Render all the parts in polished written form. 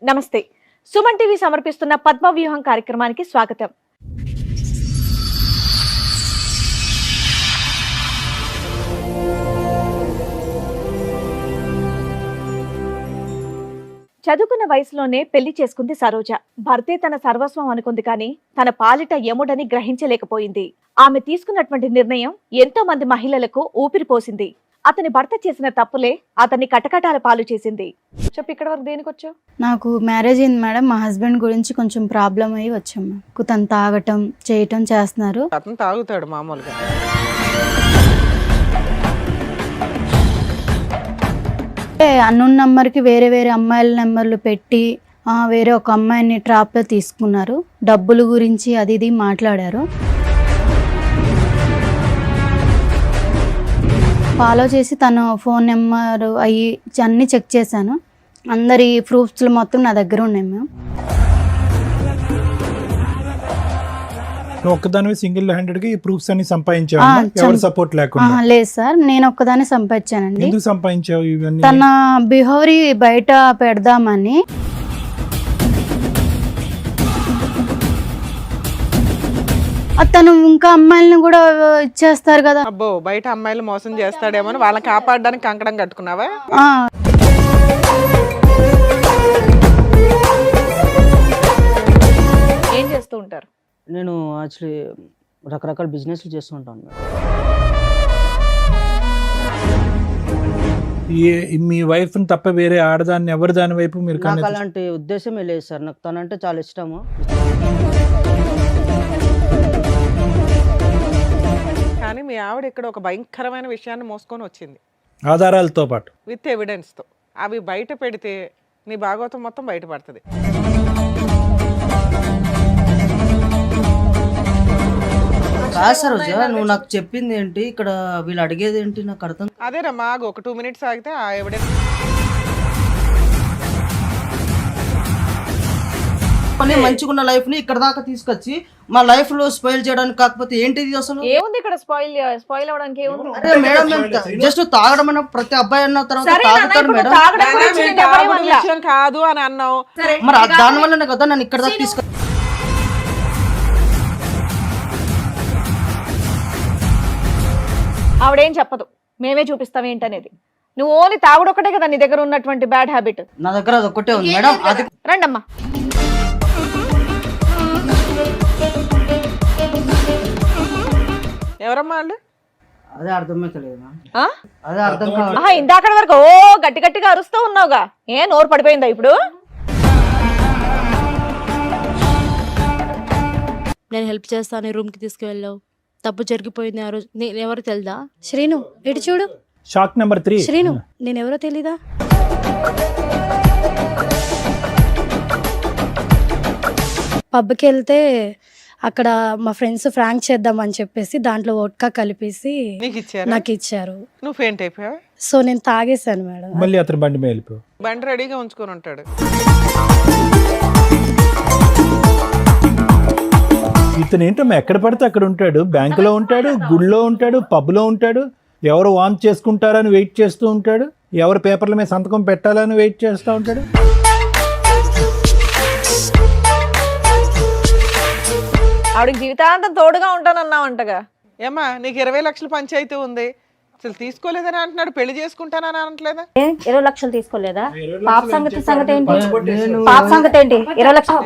నమస్తే. సుమన్ టీవీ సమర్పిస్తున్న పద్మవ్యూహం కార్యక్రమానికి స్వాగతం. చదువుకున్న వయసులోనే పెళ్లి చేసుకుంది సరోజ. భర్తే తన సర్వస్వం అనుకుంది కానీ తన పాలిట యముడని గ్రహించలేకపోయింది. ఆమె తీసుకున్నటువంటి నిర్ణయం ఎంతో మంది మహిళలకు ఊపిరిపోసింది. అతని భర్త చేసిన తప్పులే అతన్ని కటకటాల పాలు చేసింది. చెప్పు, ఇక్కడ వరకు దేనికి వచ్చావు? నాకు మ్యారేజ్ అయింది మేడం. మా హస్బెండ్ గురించి కొంచెం ప్రాబ్లం అయ్యి వచ్చాము. తను తాగటం చేయటం చేస్తున్నారు. అతను తాగుతాడు మామూలుగా. అన్నోన్ నెంబర్కి వేరే వేరే అమ్మాయిల నెంబర్లు పెట్టి వేరే ఒక అమ్మాయిని ట్రాప్లో తీసుకున్నారు. డబ్బుల గురించి అది ఇది మాట్లాడారు. ఫాలో చేసి తన ఫోన్ నెంబర్ అన్నీ చెక్ చేశాను. అందరి ప్రూఫ్స్లు మొత్తం నా దగ్గర ఉన్నాయి మేము. ఒక్కదాని సింగిల్ హ్యాండెడ్ గా ఈ ప్రూఫ్స్ అన్ని సంపాదించావు? ఎవరు సపోర్ట్ లేకుండా? లేదు సార్, నేను ఒక్కదాన్ని సంపాదించానండి. ఎందుకు సంపాదించావు ఇవన్నీ? తన బిహేవియర్ బయట పెడదామని. తను ఇంకా అమ్మాయిలను కూడా ఇచ్చేస్తారు కదా. అబ్బో, బయట అమ్మాయిలు మోసం చేస్తాడేమో అని వాళ్ళని కాపాడడానికి కంకణం కట్టుకున్నావా? ఏం చేస్తూ ఉంటారు? నేను యాక్చువల్లీ రకరకాల బిజినెస్లు చేస్తూ ఉంటాను. మీ వైఫ్ తప్ప వేరే ఆడదాన్ని ఎవరి దాని వైపు మీరు నాకు అలాంటి ఉద్దేశమే లేదు సార్. నాకు తనంటే చాలా ఇష్టము. కానీ మీ ఆవిడ ఇక్కడ ఒక భయంకరమైన విషయాన్ని మోసుకొని వచ్చింది, ఆధారాలతో పాటు, విత్ ఎవిడెన్స్తో. అవి బయట పెడితే నీ భాగవతం మొత్తం బయటపడుతుంది. కాదు సార్, నువ్వు నాకు చెప్పింది ఏంటి, ఇక్కడ వీళ్ళు అడిగేది ఏంటి నాకు అర్థం. అదేనమ్మా, ఆగు, ఒక 2 minutes ఆగితే ఆ ఎవిడెన్స్. మంచిగా ఉన్న లైఫ్ ని ఇక్కడ దాకా తీసుకొచ్చి మా లైఫ్ లో స్పాయిల్ చేయడానికి. కాకపోతే ఏంటిది అసలు? ఏముంది ఇక్కడ? స్పాయిల్ అవడానికి ఏముంది? అరే మేడం, జస్ట్ తాగడం అన్న ప్రతి అబ్బాయి అన్న తర్వాత తాగుతారు మేడం. విషయం కాదు అని అన్నావు, మరి దాని వల్లనే కదా నన్ను ఇక్కడ దాకా తీసుకొచ్చి. ఆవిడేం చెప్పదు, మేమే చూపిస్తాం ఏంటనేది. నువ్వు ఓన్లీ తాగుడు ఒకటే కదా నీ దగ్గర ఉన్నటువంటి బ్యాడ్ హ్యాబిట్. నా దగ్గర అది ఒక్కటే ఉంది మేడం. అది రండమ్మా. ఎవరమ్మా వాళ్ళు? అదే అర్థమైతలేదు. అదే అర్థం కాదు. ఇందాక వరకు ఓ గట్టి గట్టిగా అరుస్తూ ఉన్నావుగా, ఏ నోరు పడిపోయిందా ఇప్పుడు? నేను హెల్ప్ చేస్తాను, రూమ్కి తీసుకువెళ్ళావు, తప్పు జరిగిపోయింది ఆ రోజు. నేను ఎవరో తెలుదా? శ్రీను ఇటు చూడు. Shock number 3. శ్రీను, నేను ఎవరో తెలీదా? పబ్కి వెళ్తే అక్కడ మా ఫ్రెండ్స్ ఫ్రాంక్ చేద్దామని చెప్పేసి దాంట్లో వోడ్కా కలిపేసి నాకు ఇచ్చారు. నువ్వు ఫెయింట్ అయిపోయావా? సో నేను తాగేశాను మేడం. మళ్ళీ అతను బండి మీద వెళ్ళిపోయావు. బండి రెడీగా ఉంచుకొని ఉంటాడు. ఇతను ఏంటమ్మా ఎక్కడ పడితే అక్కడ ఉంటాడు. బ్యాంకులో ఉంటాడు, గుళ్ళో ఉంటాడు, పబ్లో ఉంటాడు. ఎవరు వాంచ్ చేసుకుంటారని వెయిట్ చేస్తూ ఉంటాడు. ఎవరు పేపర్ల మీద సంతకం పెట్టాలని వెయిట్ చేస్తూ ఉంటాడు. ఆవిడకి జీవితాంతం తోడుగా ఉంటానన్నావంటగా. ఏమ్మా, నీకు 20 లక్షల పంచాయతీ ఉంది, అసలు తీసుకోలేదని అంటున్నాడు. పెళ్లి చేసుకుంటానని అనట్లేదా? 20 లక్షలు తీసుకోలేదా? పాప సంగతి ఏంటి? పాప సంగతి ఏంటి? 20 లక్షలు.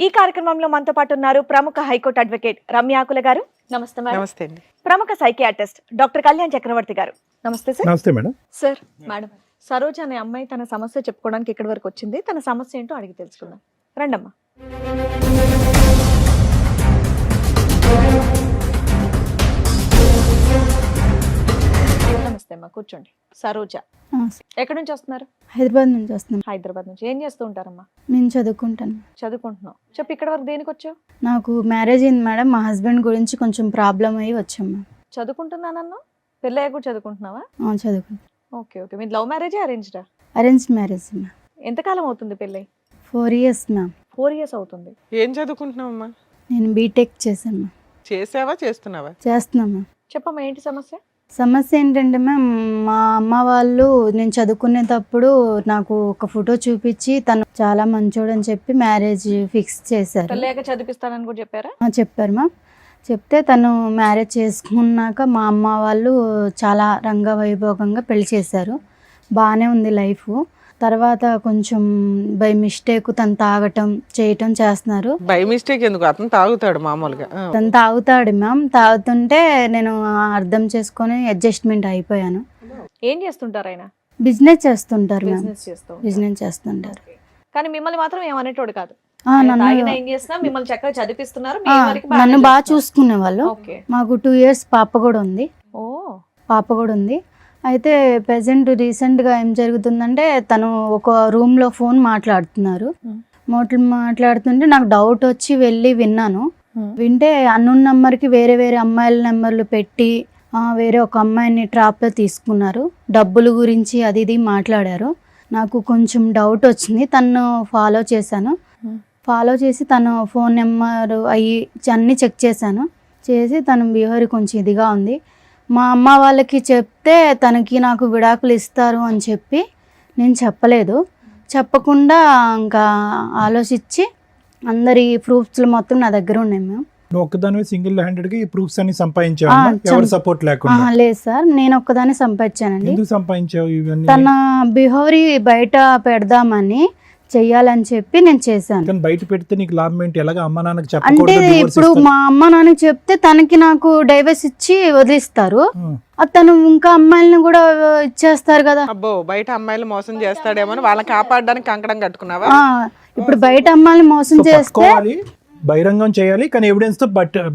ఈ కార్యక్రమంలో మనతో పాటు ఉన్నారు ప్రముఖ హైకోర్టు అడ్వకేట్ రమ్యాకుల గారు. నమస్తే మేడం. నమస్తే అండి. ప్రముఖ సైకియాట్రిస్ట్ డాక్టర్ కళ్యాణ్ చక్రవర్తి గారు. నమస్తే సార్. నమస్తే మేడం. సార్, మేడం, సరోజ అనే అమ్మాయి తన సమస్య చెప్పుకోవడానికి ఇక్కడి వరకు వచ్చింది. తన సమస్య ఏంటో అడిగి తెలుసుకుందాం. రండమ్మా. నమస్తే అమ్మా, కూర్చోండి. సరోజ ఎక్కడి నుంచి వస్తున్నారు? హైదరాబాద్ నుంచి వస్తున్నాం. హైదరాబాద్ నుంచి. ఏం చేస్తూ ఉంటారమ్మా? నేను చదువుకుంటాను. చదువుకుంటున్నావు. చెప్పు, ఇక్కడ వరకు దేనికి వచ్చావు? నాకు మ్యారేజ్ అయింది మేడం. మా హస్బెండ్ గురించి కొంచెం ప్రాబ్లం అయ్యి వచ్చాము. చదువుకుంటున్నానన్నా? పెళ్ళయ్య కూడా చదువుకుంటున్నావా? చదువుకుంటాను. Okay okay. మీ లవ్ మ్యారేజా అరేంజ్డా? Arrange marriage ma'am. ఎంతకాలం అవుతుంది పెళ్ళై? 4 years మ్యామ్. 4 years అవుతుంది. ఏం చదువుకుంటున్నావమ్మా? నేను బీటెక్ చేశాను మ్యామ్. చేసావా చేస్తున్నావా? చేస్తున్నాను మ్యామ్. చెప్పమ్మా ఏంటి సమస్య? సమస్య ఏంటంటే మ్యామ్, మా అమ్మ వాళ్ళు నేను చదువుకునేటప్పుడు నాకు ఒక ఫోటో చూపించి తను చాలా మంచోడని చెప్పి మ్యారేజ్ ఫిక్స్ చేశారు. పెళ్ళాక చదివిస్తానని కూడా చెప్పారా? చెప్పారు మ్యామ్. చెప్తే తను మ్యారేజ్ చేసుకున్నాక మా అమ్మ వాళ్ళు చాలా రంగవైభోగంగా పెళ్లి చేశారు. బాగానే ఉంది లైఫ్. తర్వాత కొంచెం బై మిస్టేక్ తను తాగటం చేయటం చేస్తున్నారు. బై మిస్టేక్ ఎందుకు, అతను తాగుతాడు మామూలుగా. తను తాగుతాడు మ్యామ్. తాగుతుంటే నేను అర్థం చేసుకొని అడ్జస్ట్మెంట్ అయిపోయాను. ఏం చేస్తుంటారు ఆయన? బిజినెస్ చేస్తుంటారు మ్యామ్. బిజినెస్ చేస్తూ ఉంటారు. బిజినెస్ చేస్తుంటారు. కానీ మిమ్మల్ని మాత్రం ఏమనేటోడు కాదు. నన్ను తాగినా ఏం చేసినా మిమ్మల్ని చక్కగా చదివిస్తున్నారు. మీ వరకు బాగానే నన్ను బాగా చూస్తున్నారు. చూసుకునే వాళ్ళు. ఓకే. మాకు 2 years పాప కూడా ఉంది. అయితే ప్రెసెంట్ రీసెంట్గా ఏం జరుగుతుందంటే తను ఒక రూమ్లో ఫోన్ మాట్లాడుతున్నారు. మాట్లాడుతుంటే నాకు డౌట్ వచ్చి వెళ్ళి విన్నాను. వింటే అన్నోన్ నెంబర్కి వేరే వేరే అమ్మాయిల నెంబర్లు పెట్టి వేరే ఒక అమ్మాయిని ట్రాప్లో తీసుకున్నారు. డబ్బుల గురించి అది ఇది మాట్లాడారు. నాకు కొంచెం డౌట్ వచ్చింది. తను ఫాలో చేశాను. ఫాలో చేసి తన ఫోన్ నెంబర్ అన్నీ చెక్ చేశాను. చేసి తన బిహేవియర్ కొంచెం ఇదిగా ఉంది. మా అమ్మ వాళ్ళకి చెప్తే తనకి నాకు విడాకులు ఇస్తారు అని చెప్పి నేను చెప్పలేదు. చెప్పకుండా ఇంకా ఆలోచించి అందరి ప్రూఫ్స్ మొత్తం నా దగ్గర ఉన్నాయి మ్యామ్. నువ్వు ఒక్కదానివే సింగిల్ హ్యాండెడ్గా ఈ ప్రూఫ్స్ అన్ని సంపాదించావు? ఎవరు సపోర్ట్ లేకుండా? లేదు సార్, నేను ఒక్కదాన్ని సంపాదించానండి. ఎందుకు సంపాదించావు ఇవన్నీ? తన బిహేవియర్ బయట పెడదామని చెయ్యాలని చెప్పి నేను చేశాను. కానీ బయట పెడితే నీకు లాభం ఏంటి? ఎలాగ అమ్మ నాన్నకి అంటే చెప్పకూడదు? ఇప్పుడు మా అమ్మ నాన్నకి చెప్తే తనకి నాకు డైవర్స్ ఇచ్చి వదిలిస్తారు. తను ఇంకా అమ్మాయిలను కూడా ఇచ్చేస్తారు కదా. అబ్బో, బయట అమ్మాయిలు మోసం చేస్తాడేమో వాళ్ళని కాపాడడానికి కంకణం కట్టుకున్నావా? ఇప్పుడు బయట అమ్మాయిని మోసం చేస్తే బహిరంగం చేయాలి, కానీ ఎవిడెన్స్ తో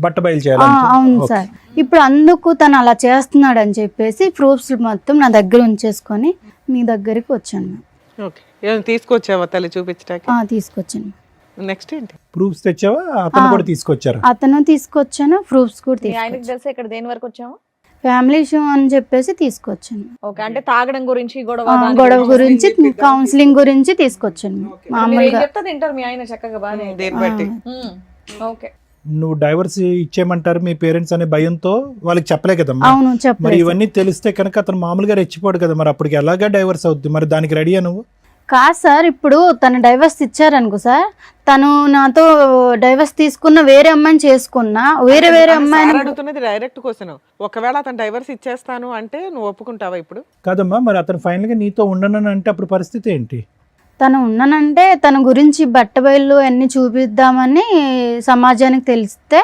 బట్ట బయలు చేయాలి. అవును సార్. ఇప్పుడు అందుకు తను అలా చేస్తున్నాడు అని చెప్పేసి ప్రూఫ్స్ మొత్తం నా దగ్గర ఉంచేసుకొని మీ దగ్గరికి వచ్చాను. ఓకే. ఏమైనా తీసుకొచ్చావా తల్లి చూపించడానికి? తీసుకొచ్చాను. నెక్స్ట్ ఏంటి? ప్రూఫ్స్ తెచ్చావా? అతను కూడా తీసుకొచ్చారు? అతను తీసుకొచ్చాను, ప్రూఫ్స్ కూడా మీ ఆయనకి తీసుకొచ్చాను. తెలిసి ఇక్కడ దేని వరకు వచ్చాము? ఫ్యామిలీ ఇష్యూ అని చెప్పేసి తీసుకొచ్చాను. ఓకే. అంటే తాగడం గురించి గొడవ గురించి కౌన్సిలింగ్ గురించి తీసుకొచ్చాను. మీరు ఏం మామూలుగా చెప్తే తింటారు మీ ఆయన చక్కగా బాగానే. దేని బట్టి? ఓకే. నువ్వు డైవర్స్ ఇచ్చేయమంటారు మీ పేరెంట్స్ అనే భయంతో వాళ్ళకి చెప్పలే కదమ్మా. అవును, మరి చెప్పలేదు. ఇవన్నీ తెలిస్తే కనుక అతను మామూలుగా రెచ్చిపోడు కదా, మరి అప్పటికి ఎలాగా డైవర్స్ అవుద్ది? మరి దానికి రెడీయా నువ్వు? కాదు సార్, ఇప్పుడు తను డైవర్స్ ఇచ్చారనుకో సార్, తను నాతో డైవర్స్ తీసుకున్న వేరే అమ్మాయిని చేసుకున్నా వేరే అమ్మాయిని అడుగుతున్నది డైరెక్ట్ క్వశ్చన్. ఒకవేళ అతను డైవర్స్ ఇచ్చేస్తాను అంటే నువ్వు ఒప్పుకుంటావా ఇప్పుడు? కాదమ్మా, మరి అతను ఫైనల్ గా నీతో ఉండను అంటే అప్పుడు పరిస్థితి ఏంటి? తను ఉన్నానంటే తన గురించి బట్టబయలు అన్ని చూపిద్దామని సమాజానికి తెలిస్తే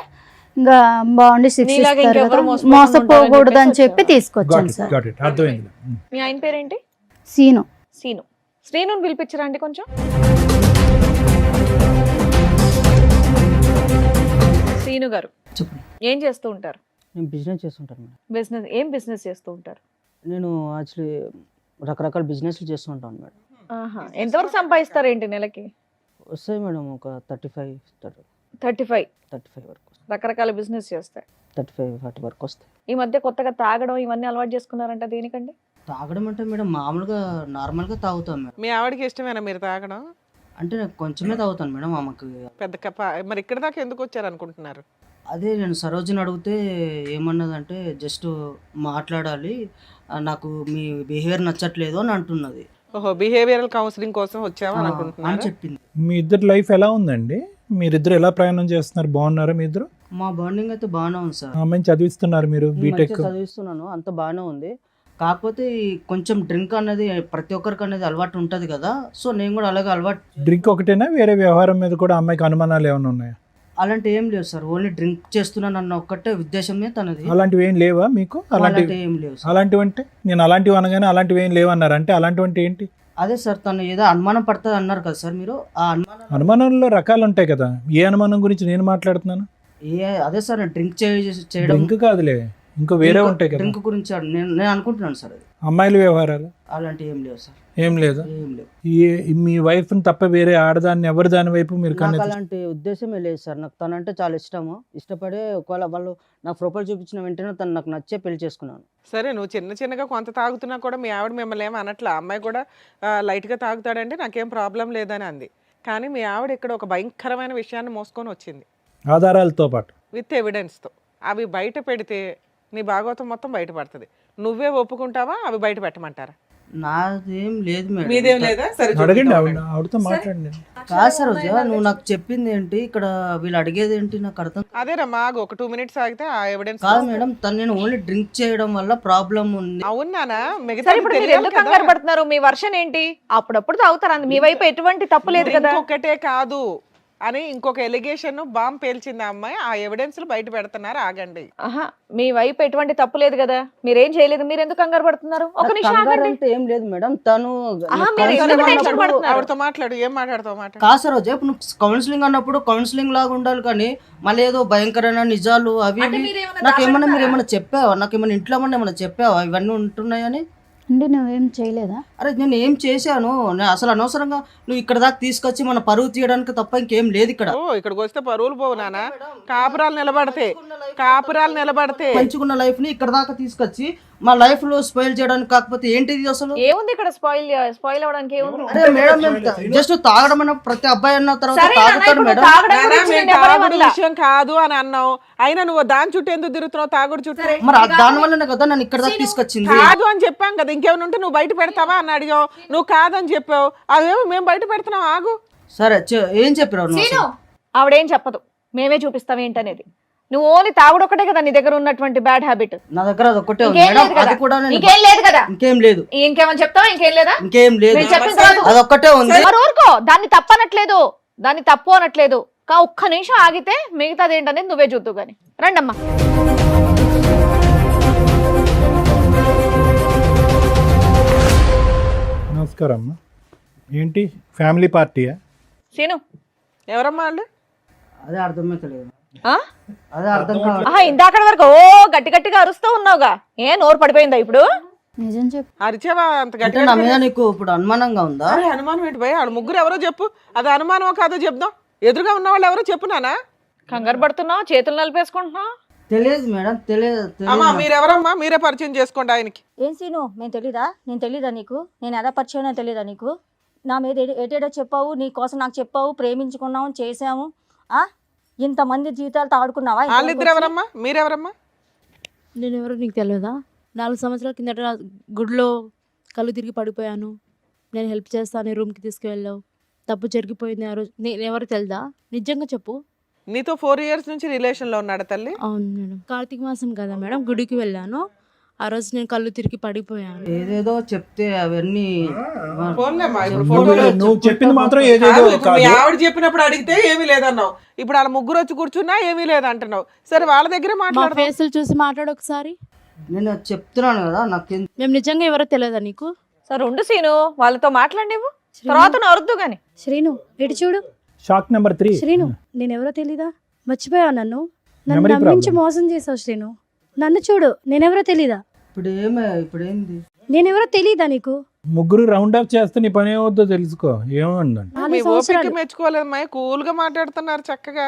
ఇంకా బాగుండి శిక్షిస్తారు కదా, మోసపోకూడదు అని చెప్పి తీసుకొచ్చాను సార్. అర్థమైంది. మీ ఆయన పేరేంటి? సీను. శ్రీను పిలిపించరా అండి కొంచెం. శ్రీను గారు చెప్పండి. ఏం చేస్తూ ఉంటారు? నేను బిజినెస్ చేస్తుంటాను మేడం. బిజినెస్ ఏం బిజినెస్ చేస్తూ ఉంటారు? నేను యాక్చువల్లీ రకరకాల బిజినెస్లు చేస్తూ ఉంటాను మేడం. ఎంతవరకు సంపాదిస్తారు ఏంటి నెలకి? వస్తాయి మేడం ఒక 35 వరకు. రకరకాల బిజినెస్ చేస్తాయి. 35-40 వరకు వస్తాయి. ఈ మధ్య కొత్తగా తాగడం ఇవన్నీ అలవాటు చేసుకున్నారంట, దేనికండి? తాగడం అంటే మేడం మామూలుగా నార్మల్గా తాగుతాం మేడం. మీ ఆవిడకి ఇష్టమేనా మీరు తాగడం? అంటే నేను కొంచెమే తాగుతాను మేడం. ఆమెకు పెద్ద కప్ప. మరి ఇక్కడ దాకా ఎందుకు వచ్చారు అనుకుంటున్నారు? అదే నేను సరోజిని అడిగితే ఏమన్నదంటే జస్ట్ మాట్లాడాలి, నాకు మీ బిహేవియర్ నచ్చట్లేదు అని అంటున్నది. ఓహో, బిహేవియరల్ కౌన్సిలింగ్ కోసం వచ్చావా అని అనుకుంటున్నాను చెప్పింది. మీ ఇద్దరు లైఫ్ ఎలా ఉందండి? మీరిద్దరు ఎలా ప్రయాణం చేస్తున్నారు? బాగున్నారా మీ ఇద్దరు? మా బాండింగ్ అయితే బాగానే ఉంది సార్. అమ్మాయిని చదివిస్తున్నారు మీరు? బీటెక్ చదివిస్తున్నాను, అంత బాగానే ఉంది. కాకపోతే ఈ కొంచెం డ్రింక్ అనేది ప్రతి ఒక్కరికి అనేది అలవాటు ఉంటుంది కదా, సో నేను కూడా అలాగే అలవాటు. డ్రింక్ ఒకటేనా, వేరే వ్యవహారం మీద కూడా అమ్మాయికి అనుమానాలు ఏమైనా ఉన్నాయా? అలాంటి ఏం లేవు సార్, ఓన్లీ డ్రింక్ చేస్తున్నాను అన్న ఒక్కటే ఉద్దేశమే తనది. అలాంటివి ఏం లేవా మీకు? అలాంటివి ఏం లేవు సార్. అలాంటివి అంటే నేను అలాంటివి అనగానే అలాంటివి ఏం లేవన్నారు అంటే అలాంటివి అంటే ఏంటి? అదే సార్, తను ఏదో అనుమానం పడుతుంది అన్నారు కదా సార్ మీరు. ఆ అనుమానంలో రకాలు ఉంటాయి కదా, ఏ అనుమానం గురించి నేను మాట్లాడుతున్నాను? అదే సార్, డ్రింక్ చేయడం. డ్రింక్ కాదులే, ఇంకో వేరే ఉంటాయి కదా. డ్రింక్ గురించి నేను అనుకుంటున్నాను సార్. అది అమ్మాయిల వ్యవహారాలు అలాంటివి ఏం లేవు సార్. ఏం లేదు. మీ వైఫ్ తప్ప వేరే ఆడదాన్ని ఎవరి దాని వైపు మీరు నాకు అలాంటి ఉద్దేశమే లేదు సార్. నాకు తనంటే చాలా ఇష్టము. ఇష్టపడే ఒకవేళ వాళ్ళు నాకు ప్రొఫైల్ చూపించిన వెంటనే తను నాకు నచ్చే పెళ్లి చేసుకున్నాను. సరే, నువ్వు చిన్నగా కొంత తాగుతున్నా కూడా మీ ఆవిడ మిమ్మల్ని ఏమో అనట్లా. అమ్మాయి కూడా లైట్గా తాగుతాడంటే నాకేం ప్రాబ్లం లేదని అంది. కానీ మీ ఆవిడ ఇక్కడ ఒక భయంకరమైన విషయాన్ని మోసుకొని వచ్చింది. ఆధారాలతో పాటు. విత్ ఎవిడెన్స్తో అవి బయట పెడితే నీ భాగవతం మొత్తం బయటపడుతుంది. నువ్వే ఒప్పుకుంటావా అవి బయట పెట్టమంటారా? నాదేం లేదు మీదేం మేడం. లేదా? సరే అడగండి, చూపిద్దాం. ఆవిడతో మాట్లాడండి. కాదు సరోజ, నువ్వు నాకు చెప్పింది ఏంటి, ఇక్కడ వీళ్ళు అడిగేది ఏంటి నాకు అర్థం అదేనమ్మా, ఆగు, ఒక 2 minutes ఆగితే ఆ ఎవిడెన్స్. కాదు మేడం. తను నేను ఓన్లీ డ్రింక్ చేయడం వల్ల ప్రాబ్లం ఉంది. అవునానా? సరే మిగతా ఇప్పుడు మీరు ఎందుకు కంగారు పడుతున్నారు? మీ వర్షన్ ఏంటి? అప్పుడప్పుడు తాగుతారు, మీ వైపు ఎటువంటి తప్పు లేదు కదా. ఒక్కటే కాదు అని ఇంకొక ఎలిగేషన్ బాంబ్ పేల్చింది ఆ అమ్మాయి. ఆ ఎవిడెన్స్ బయట పెడుతున్నారు. ఆగండి. ఆహా, మీ వైపు ఎటువంటి తప్పు లేదు కదా, మీరేం చేయలేదు, మీరు ఎందుకు కంగారు పడుతున్నారు? ఒక నిమిషం కంగారు ఆగండి. అంటే ఏం లేదు మేడం. తను ఆహా, మీరు ఎందుకు టెన్షన్ పడుతున్నారు? ఆవిడతో మాట్లాడు. ఏం మాట్లాడతావు మాట? కాదు సరోజ, ఇప్పుడు నువ్వు కౌన్సిలింగ్ అన్నప్పుడు కౌన్సిలింగ్ లాగా ఉండాలి, కానీ మళ్ళీ ఏదో భయంకరమైన నిజాలు అవి అంటే ఇవి. మీరేమన్నా నాకేమన్నా మీరు ఏమన్నా చెప్పావా? నాకేమన్నా ఇంట్లో ఏమన్నా చెప్పావా ఇవన్నీ ఉంటున్నాయని? అంటే నువ్వేం చేయలేదా? అరే నేను ఏం చేశాను? నేను అసలు అనవసరంగా నువ్వు ఇక్కడ దాకా తీసుకొచ్చి మన పరువు తీయడానికి తప్ప ఇంకేం లేదు ఇక్కడ. ఓ, ఇక్కడికి వస్తే పరువులు పోవు నాన్న. కాపురాలు నిలబడితే, కాపురాలు నిలబడితే మంచుకున్న లైఫ్ ని ఇక్కడ దాకా తీసుకొచ్చి మా లైఫ్ లో స్పాయిల్ చేయడానికి, కాకపోతే ఏంటిది అసలు? ఏముంది ఇక్కడ? స్పాయిల్ అవ్వడానికి ఏముంది? అరే మేడం, జస్ట్ తాగడం అన్న ప్రతి అబ్బాయి అన్న తర్వాత సరే నాన్న, తాగుతాడు ఇప్పుడు మేడం. తాగడం నాన్న, గురించి మేము నేను ఎవరేం తాగుడు అనలా. విషయం కాదు అని అన్నావు. అయినా నువ్వు దాని చుట్టూ ఎందుకు తిరుగుతున్నావు? తాగుడు చుట్టూ మరి దాని వల్లనే కదా నన్ను ఇక్కడ దాకా తీసుకొచ్చింది. కాదు అని చెప్పాం కదా. ఇంకేమైనా ఉంటే నువ్వు బయట పెడతావా అని అడిగావు. నువ్వు కాదని చెప్పావు. అదేమో మేము బయట పెడుతున్నాం. ఆగు. సరే ఏం చెప్పిరావు నువ్వు అసలు? ఆవిడేం చెప్పదు, మేమే చూపిస్తాం ఏంటనేది. నువ్వు ఓన్లీ తాగుడు ఒకటే కదా నీ దగ్గర ఉన్నటువంటి బ్యాడ్ హ్యాబిట్. నా దగ్గర అది ఒక్కటే ఉంది ఇంకేం మేడం. లేదు కదా? అది కూడా నేను ఇంకేం లేదు కదా? ఇంకేం లేదు. ఇంకేమని చెప్తావా? ఇంకేం లేదా? ఇంకేం లేదు. మీరు చెప్పిన తర్వాత అది ఒక్కటే ఉంది. మరి ఊరుకో, దాన్ని తప్పనట్లేదు, దాన్ని తప్పు అనట్లేదు. ఒక్క నిమిషం ఆగితే మిగతాది ఏంటనేది నువ్వే చూద్దు గాని. రండమ్మా. నమస్కారం అమ్మా. ఏంటి ఫ్యామిలీ పార్టీయా? సీను, ఎవరమ్మా వాళ్ళు? అదే అర్థమైతలేదు. ఆ? అదే అర్థం కావాలి. ఆహా, ఇందాక వరకు ఓ గట్టి గట్టిగా అరుస్తూ ఉన్నావుగా, ఏ నోరు పడిపోయిందా ఇప్పుడు? నిజం చెప్పు. అరిచావా అంత అంటే గట్టిగా? నా మీద నీకు ఇప్పుడు అనుమానంగా ఉందా? అరే అనుమానం ఏంటి భయ? వాళ్ళు ముగ్గురు ఎవరో చెప్పు. అది అనుమానమో కాదో చెప్దాం. ఎదురుగా ఉన్న వాళ్ళు ఎవరో చెప్పు నానా. కంగారు పడుతున్నావు, చేతులు నలిపేసుకుంటున్నావు. తెలియదు మేడం, తెలియదు. అమ్మా మీరెవరమ్మా? మీరే పరిచయం చేసుకోండి ఆయనకి. ఏం సీను, నేను తెలీదా? నేను తెలీదా నీకు? నేను ఎలా పరిచయం తెలీదా నీకు? నా మీద ఏటేటో చెప్పావు, నీ కోసం నాకు చెప్పావు, ప్రేమించుకున్నాము, చేసాము. ఇంతమంది జీవితాలతో ఆడుకున్నావా? వాళ్ళిద్దరు ఎవరమ్మా? మీరెవరమ్మా? నేను ఎవరో నీకు తెలియదా? 4 సంవత్సరాల కిందట గుడిలో కళ్ళు తిరిగి పడిపోయాను. నేను హెల్ప్ చేస్తాను, రూమ్కి తీసుకువెళ్ళావు. తప్పు జరిగిపోయింది ఆ రోజు. నేను ఎవరు తెలుదా? నిజంగా చెప్పు. నీతో 4 years నుంచి రిలేషన్ లో ఉన్నాడు తల్లి? అవును మేడం. కార్తీక మాసం కదా మేడం, గుడికి వెళ్ళాను. ఆ రోజు నేను కళ్ళు తిరిగి పడిపోయాను. ఏదేదో చెప్తే అవన్నీ ఫోన్లేమ్మా, ఇప్పుడు ఫోటోలు నువ్వు చెప్పింది మాత్రం ఏదేదో కాదు, ఇప్పుడు మీ కాదు. ఆవిడ చెప్పినప్పుడు అడిగితే ఏమీ లేదన్నావు. ఇప్పుడు వాళ్ళ ముగ్గురు వచ్చి కూర్చున్నా ఏమీ లేదంటున్నావు. సరే వాళ్ళ దగ్గర మా మాట్లాడు. ఫేసులు చూసి మాట్లాడు ఒకసారి. నేను చెప్తున్నాను కదా, నాకు మేము నిజంగా ఎవరో తెలియదా నీకు? సరే ఉండు సీను, వాళ్ళతో మాట్లాడినవు, తర్వాత నువ్వు అరుద్దు గాని. శ్రీను ఇటు చూడు. Shock number 3. శ్రీను, నేనెవరో తెలీదా? మర్చిపోయావు నన్ను. నన్ను Memory నమ్మించి problem. మోసం చేసావు శ్రీను. నన్ను చూడు, నేనెవరో తెలీదా? ఇప్పుడేంది? నేనెవరో తెలీదా నీకు? ముగ్గురు రౌండ్ అప్ చేస్తే నీ పని ఏమవుద్దో తెలుసుకో. ఏమందండి? 4 మీ ఓపిక సంవత్సరాలు. మెచ్చుకోలేదమ్మా, కూల్ గా మాట్లాడుతున్నారు చక్కగా.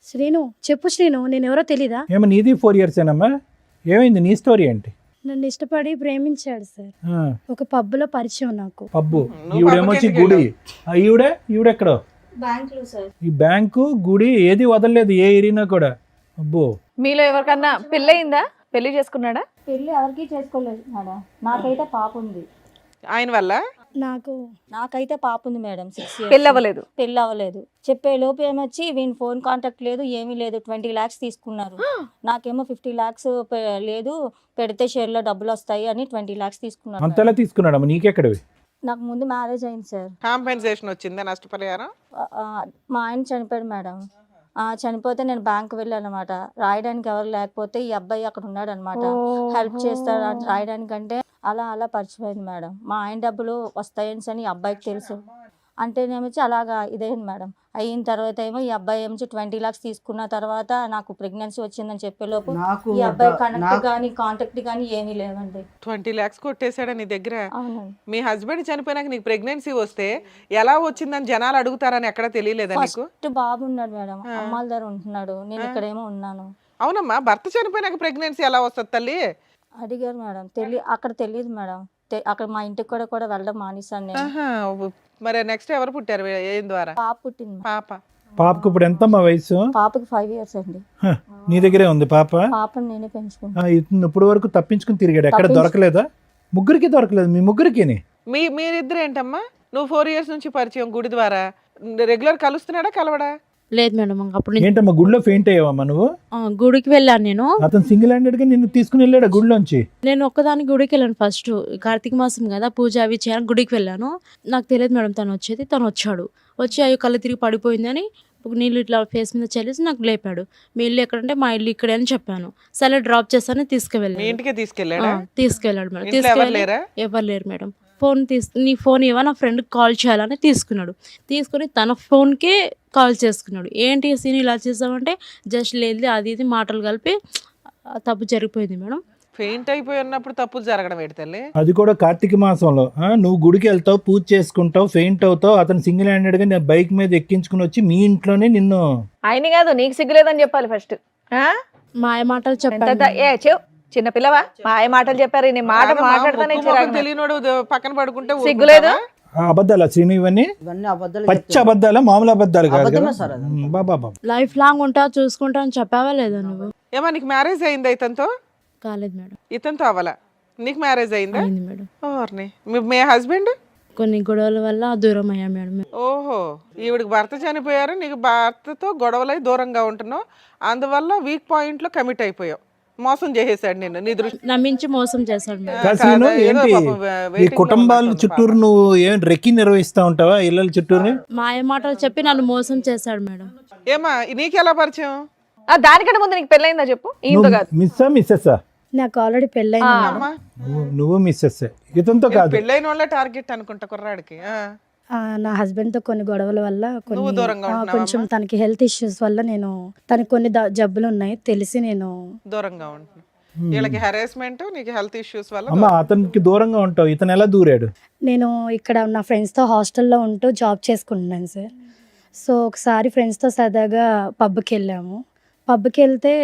శ్రీను చెప్పు శ్రీను, నేనెవరో తెలీదా? ఏమో నీది 4 years ఏనమ్మా? ఏమైంది నీ స్టోరీ ఏంటి? నన్ను ఇష్టపడి ప్రేమించాడు సార్. ఆ, ఒక పబ్బులో పరిచయం నాకు. పబ్బు. నువ్వు ఈవిడేమొచ్చి పబ్బుకి గుడి. ఈవిడెక్కడో బ్యాంకులో సార్. ఈ బ్యాంకు గుడి ఏది వదలలేదు ఏ ఏరియానా కూడా. అబ్బో. మీలో ఎవరికన్నా పెళ్ళయిందా? పెళ్లి చేసుకున్నాడా? పెళ్ళి ఎవరికి చేసుకోలేదు మేడం. నాకైతే పాప ఉంది. ఆయన వల్ల నాకైతే పాప ఉంది మేడం. 6 years. పెళ్ళి అవ్వలేదు. పెళ్ళి అవ్వలేదు. చెప్పే లోపు ఏమొచ్చి వీని ఫోన్ కాంటాక్ట్ లేదు, ఏమీ లేదు. 20 lakhs తీసుకున్నారు. నాకేమో 50 lakhs లేదు, పెడితే షేర్లో డబ్బులు వస్తాయి అని 20 lakhs తీసుకున్నారు. అంతలా తీసుకున్నాడమ్మా, నీకెక్కడవి? నాకు ముందు మ్యారేజ్ అయింది సార్. కాంపెన్సేషన్ వచ్చిందా? నష్టపరిహారం? మా ఆయన చనిపోయాడు మేడం. చనిపోతే నేను బ్యాంక్ వెళ్ళాను అనమాట. రాయడానికి ఎవరు లేకపోతే ఈ అబ్బాయి అక్కడ ఉన్నాడు అనమాట. హెల్ప్ చేస్తాడు రాయడానికంటే అలా పరిచయమైంది మేడం. మా ఆయన డబ్బులు వస్తాయని ఈ అబ్బాయికి తెలుసు. అంటేనేమొచ్చి అలాగా ఇదైంది మేడం. అయిన తర్వాత ఏమో ఈ అబ్బాయి ఏమో 20 lakhs తీసుకున్న తర్వాత నాకు ప్రెగ్నెన్సీ వచ్చిందని చెప్పేలోపు నాకు ఈ అబ్బాయి కనెక్ట్ కానీ కాంటాక్ట్ కానీ ఏమీ లేవండి. 20 lakhs కొట్టేశాడా నీ దగ్గర? అవునండి. మీ హస్బెండ్ చనిపోయినాక నీకు ప్రెగ్నెన్సీ వస్తే ఎలా వచ్చిందని జనాలు అడుగుతారని ఎక్కడ తెలియలేదా నీకు? ఫస్ట్ బాబు ఉన్నాడు మేడం, అమ్మాల దగ్గర ఉంటున్నాడు, నేను ఇక్కడేమో ఉన్నాను. అవునమ్మా, భర్త చనిపోయినాక ప్రెగ్నెన్సీ ఎలా వస్తుంది తల్లి? అడిగారు మేడం. అక్కడ తెలియదు మేడం. అక్కడ మా ఇంటికి కూడా వెళ్ళడం మానేశాను నేను. ఆహా, మరి నెక్స్ట్ ఎవరు పుట్టారు? ఏం ద్వారా? పాప పుట్టింది. పాప. పాపకు ఇప్పుడు ఎంతమ్మా వయసు? పాపకి 5 years అండి. హ, నీ దగ్గరే ఉంది పాప? పాపని నేనే పెంచుకుంటాను. ఇతను ఇప్పుడు వరకు తప్పించుకుని తిరిగాడు, ఎక్కడ దొరకలేదా? ముగ్గురికి దొరకలేదు, మీ ముగ్గురికి? మీరిద్దరు ఏంటమ్మా? నువ్వు 4 years నుంచి పరిచయం గుడి ద్వారా, రెగ్యులర్ కలుస్తున్నాడా కలవడా? లేదు మేడం అప్పుడు నుంచి ఏంటమ్మా గుడిలో ఫెయింట్ అయ్యావమ్మా నువ్వు? గుడికి వెళ్ళాను నేను. అతను సింగిల్ హ్యాండెడ్ గా నిన్ను తీసుకుని వెళ్ళాడు గుడిలోంచి? నేను ఒక్కదాని గుడికి వెళ్ళాను. ఫస్ట్ కార్తీక మాసం కదా, పూజ అవి చేయడానికి గుడికి వెళ్ళాను. నాకు తెలియదు మేడం తను వచ్చేది. తను వచ్చాడు, వచ్చి అయ్యో కళ్ళు తిరిగి పడిపోయిందని నీళ్ళు ఇట్లా ఫేస్ మీద చల్లేసి నాకు లేపాడు. మీ ఇల్లు ఎక్కడంటే మా ఇల్లు ఇక్కడే అని చెప్పాను. సరే డ్రాప్ చేస్తానని మీ తీసుకువెళ్ళాను. ఇంటికే తీసుకెళ్ళాడా? తీసుకెళ్ళాడు మేడం. ఇంట్లో ఎవరు లేరా? ఎవరు లేరు మేడం. నీ ఫోన్ ఇవ్వ, నా ఫ్రెండ్కి కాల్ చేయాలని తీసుకున్నాడు. తీసుకుని తన ఫోన్కే కాల్ చేసుకున్నాడు. ఏంటి సీన్ ఇలా చేసామంటే జస్ట్ లేదు అది ఇది మాటలు కలిపి తప్పు జరిగిపోయింది మేడం. ఫెయింట్ అయిపోయి ఉన్నప్పుడు తప్పులు జరగడం ఏంటి తల్లి? అది కూడా కార్తీక మాసంలో. నువ్వు గుడికి వెళ్తావు, పూజ చేసుకుంటావు, ఫెయింట్ అవుతావు, అతను సింగిల్ హ్యాండెడ్ గా నేను బైక్ మీద ఎక్కించుకుని వచ్చి మీ ఇంట్లోనే నిన్ను. ఆయన కాదు, నీకు సిగ్గులేదని చెప్పాలి ఫస్ట్. మాయ మాటలు చెప్పాను. చిన్న పిల్లవా? మాయ మాటలు చెప్పారు. నీ మాట కాదమ్మా, మాట్లాడతానే ముక్కు మొహం తెలియనోడు పక్కన పడుకుంటే సిగ్గులేదు? అబద్ధాలా శ్రీను ఇవన్నీ? ఇవన్నీ అబద్ధాలు పచ్చి చెప్తాను. అబద్ధాలా, మామూలు అబద్ధాలు కాదు కదా? అబద్ధమే సార్ అది. బాబా లైఫ్ లాంగ్ ఉంటా చూసుకుంటా అని చెప్పావా లేదా నువ్వు? ఏమా నీకు మ్యారేజ్ అయిందా ఇతనితో? కాలేదు మేడం. ఇతనితో అవ్వాలా? నీకు మ్యారేజ్ అయిందా? అయింది మేడం. ఓర్ని. మీ హస్బెండ్? కొన్ని గొడవల వల్ల దూరం అయ్యా మేడం. ఓహో, ఈవిడికి భర్త చనిపోయారు, నీకు భర్తతో గొడవలై దూరంగా ఉంటున్నావు, అందువల్ల వీక్ పాయింట్ లో కమిట్ అయిపోయావు. మోసం చేసేసాడు నిన్ను, నీ దృష్టి నమ్మించి మోసం చేశాడు మేడం. కాసిను కాదా, ఏదో ఏంటి పాపం ఈ waiting లో కుటుంబాల ఉన్నట్టుంది చుట్టూరు నువ్వు ఏం రెక్కి నిర్వహిస్తా ఉంటావా ఇళ్ళ చుట్టూరు? మాయ మాటలు చెప్పి నన్ను మోసం చేశాడు మేడం. ఏమా నీకు ఎలా పరిచయం? దానికంటే ముందు నీకు పెళ్ళయిందా చెప్పు? ఈయనతో కాదు. మిస్సా మిస్సెస్సా? నాకు ఆల్రెడీ పెళ్ళైంది మేడం. అమ్మా, నువ్వు మిస్సెస్, ఇతనితో కాదు. పెళ్ళైన వాళ్ళ టార్గెట్ అనుకుంటా కుర్రాడికి. నా హస్బెండ్ తో కొన్ని గొడవల వల్ల నువ్వు దూరంగా ఉంటున్నావా కొంచెం అమ్మా? తనకి హెల్త్ ఇష్యూస్ వల్ల నేను తనకి కొన్ని జబ్బులు ఉన్నాయి తెలిసి నేను దూరంగా ఉంటున్నా. వీళ్ళకి హెరాస్మెంట్, నీకు హెల్త్ ఇష్యూస్ వల్ల అమ్మ అతనికి దూరంగా ఉంటావు, ఇతను ఎలా దూరాడు? నేను ఇక్కడ నా ఫ్రెండ్స్తో హాస్టల్లో ఉంటూ జాబ్ చేసుకుంటున్నాను సార్. సో ఒకసారి ఫ్రెండ్స్తో సరదాగా పబ్కి వెళ్ళాము. పబ్కి వెళ్తే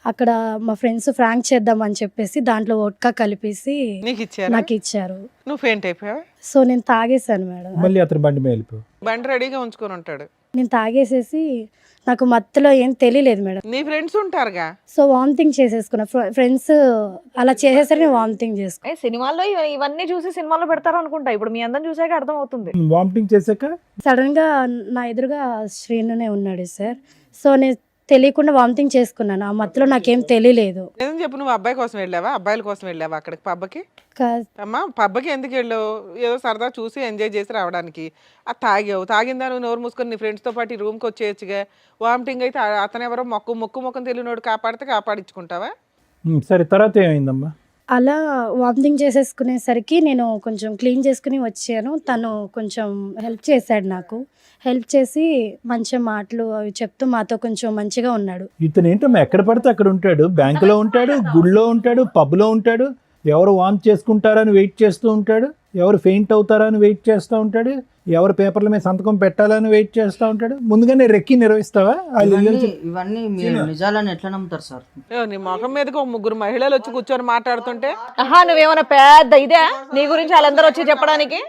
అక్కడ మా ఫ్రెండ్స్ ఫ్రాంక్ చేద్దామని చెప్పేసి దాంట్లో వోడ్కా కలిపేసి నీకు ఇచ్చారా? నాకు ఇచ్చారు. నువ్వు ఫెయింట్ అయిపోయావా? సో నేను తాగేసాను మేడం. మళ్ళీ అతను బండి మీద వెళ్ళిపో. బండి రెడీగా ఉంచుకొని ఉంటాడు. నేను తాగేసేసి నాకు మత్తులో ఏం తెలియలేదు మేడం. నీ ఫ్రెండ్స్ ఉంటారుగా. So vomiting చేసేసుకున్నా. ఫ్రెండ్స్ అలా చేసేసరికి నేను వామిటింగ్ చేసుకున్నా. సినిమాల్లో ఇవన్నీ చూసి సినిమాలో పెడతారు అనుకుంటా. ఇప్పుడు మీ అందరం చూసాక అర్థం అవుతుంది. వామిటింగ్ చేశాక సడన్ గా నా ఎదురుగా శ్రీనునే ఉన్నాడు సార్. సో నేను తెలియకుండా వామిటింగ్ చేసుకున్నాను. ఆ మత్తులో నాకేం తెలియలేదు. నిజం చెప్పు, నువ్వు అబ్బాయి కోసం వెళ్ళావా, అబ్బాయిల కోసం వెళ్ళావా అక్కడికి పబ్కి? కా- అమ్మా పబ్కి ఎందుకు వెళ్ళావు? ఏదో సరదా చూసి ఎంజాయ్ చేసి రావడానికి. అది తాగావు, తాగిందా నువ్వు నోరు మూసుకొని నీ ఫ్రెండ్స్తో పాటు ఈ రూమ్కి వచ్చేయచ్చుగా. వామిటింగ్ అయితే అతను ఎవరో మొక్కు తెలియనోడు కాపాడితే కాపాడించుకుంటావా? సరే, తర్వాత ఏమైందమ్మా? అలా వామిటింగ్ చేసేసుకునేసరికి నేను కొంచెం క్లీన్ చేసుకుని వచ్చాను. తను కొంచెం హెల్ప్ చేశాడు నాకు. హెల్ప్ చేసి మంచి మాటలు అవి చెప్తూ మాతో కొంచెం మంచిగా ఉన్నాడు. ఇతను ఏంటమ్మా ఎక్కడ పడితే అక్కడ ఉంటాడు, బ్యాంకులో ఉంటాడు, గుడిలో ఉంటాడు, పబ్లో ఉంటాడు, ఎవరు వాంట్ చేసుకుంటారని వెయిట్ చేస్తూ ఉంటాడు, ఎవరు ఫెయింట్ అవుతారని వెయిట్ చేస్తూ ఉంటాడు, ఎవరు పేపర్ల మీద సంతకం పెట్టాలని వెయిట్ చేస్తూ ఉంటాడు. ముందుగానే రెక్కి నిర్వహిస్తావా? ఇవన్నీ మీరు నిజాలని ఎట్లా నమ్ముతారు సార్? నీ మొఖం మీదకి 3 మహిళలు వచ్చి కూర్చొని మాట్లాడుతుంటే నువ్వేమన్నా పెద్ద ఇదే నీ గురించి వాళ్ళందరూ వచ్చి చెప్పడానికి?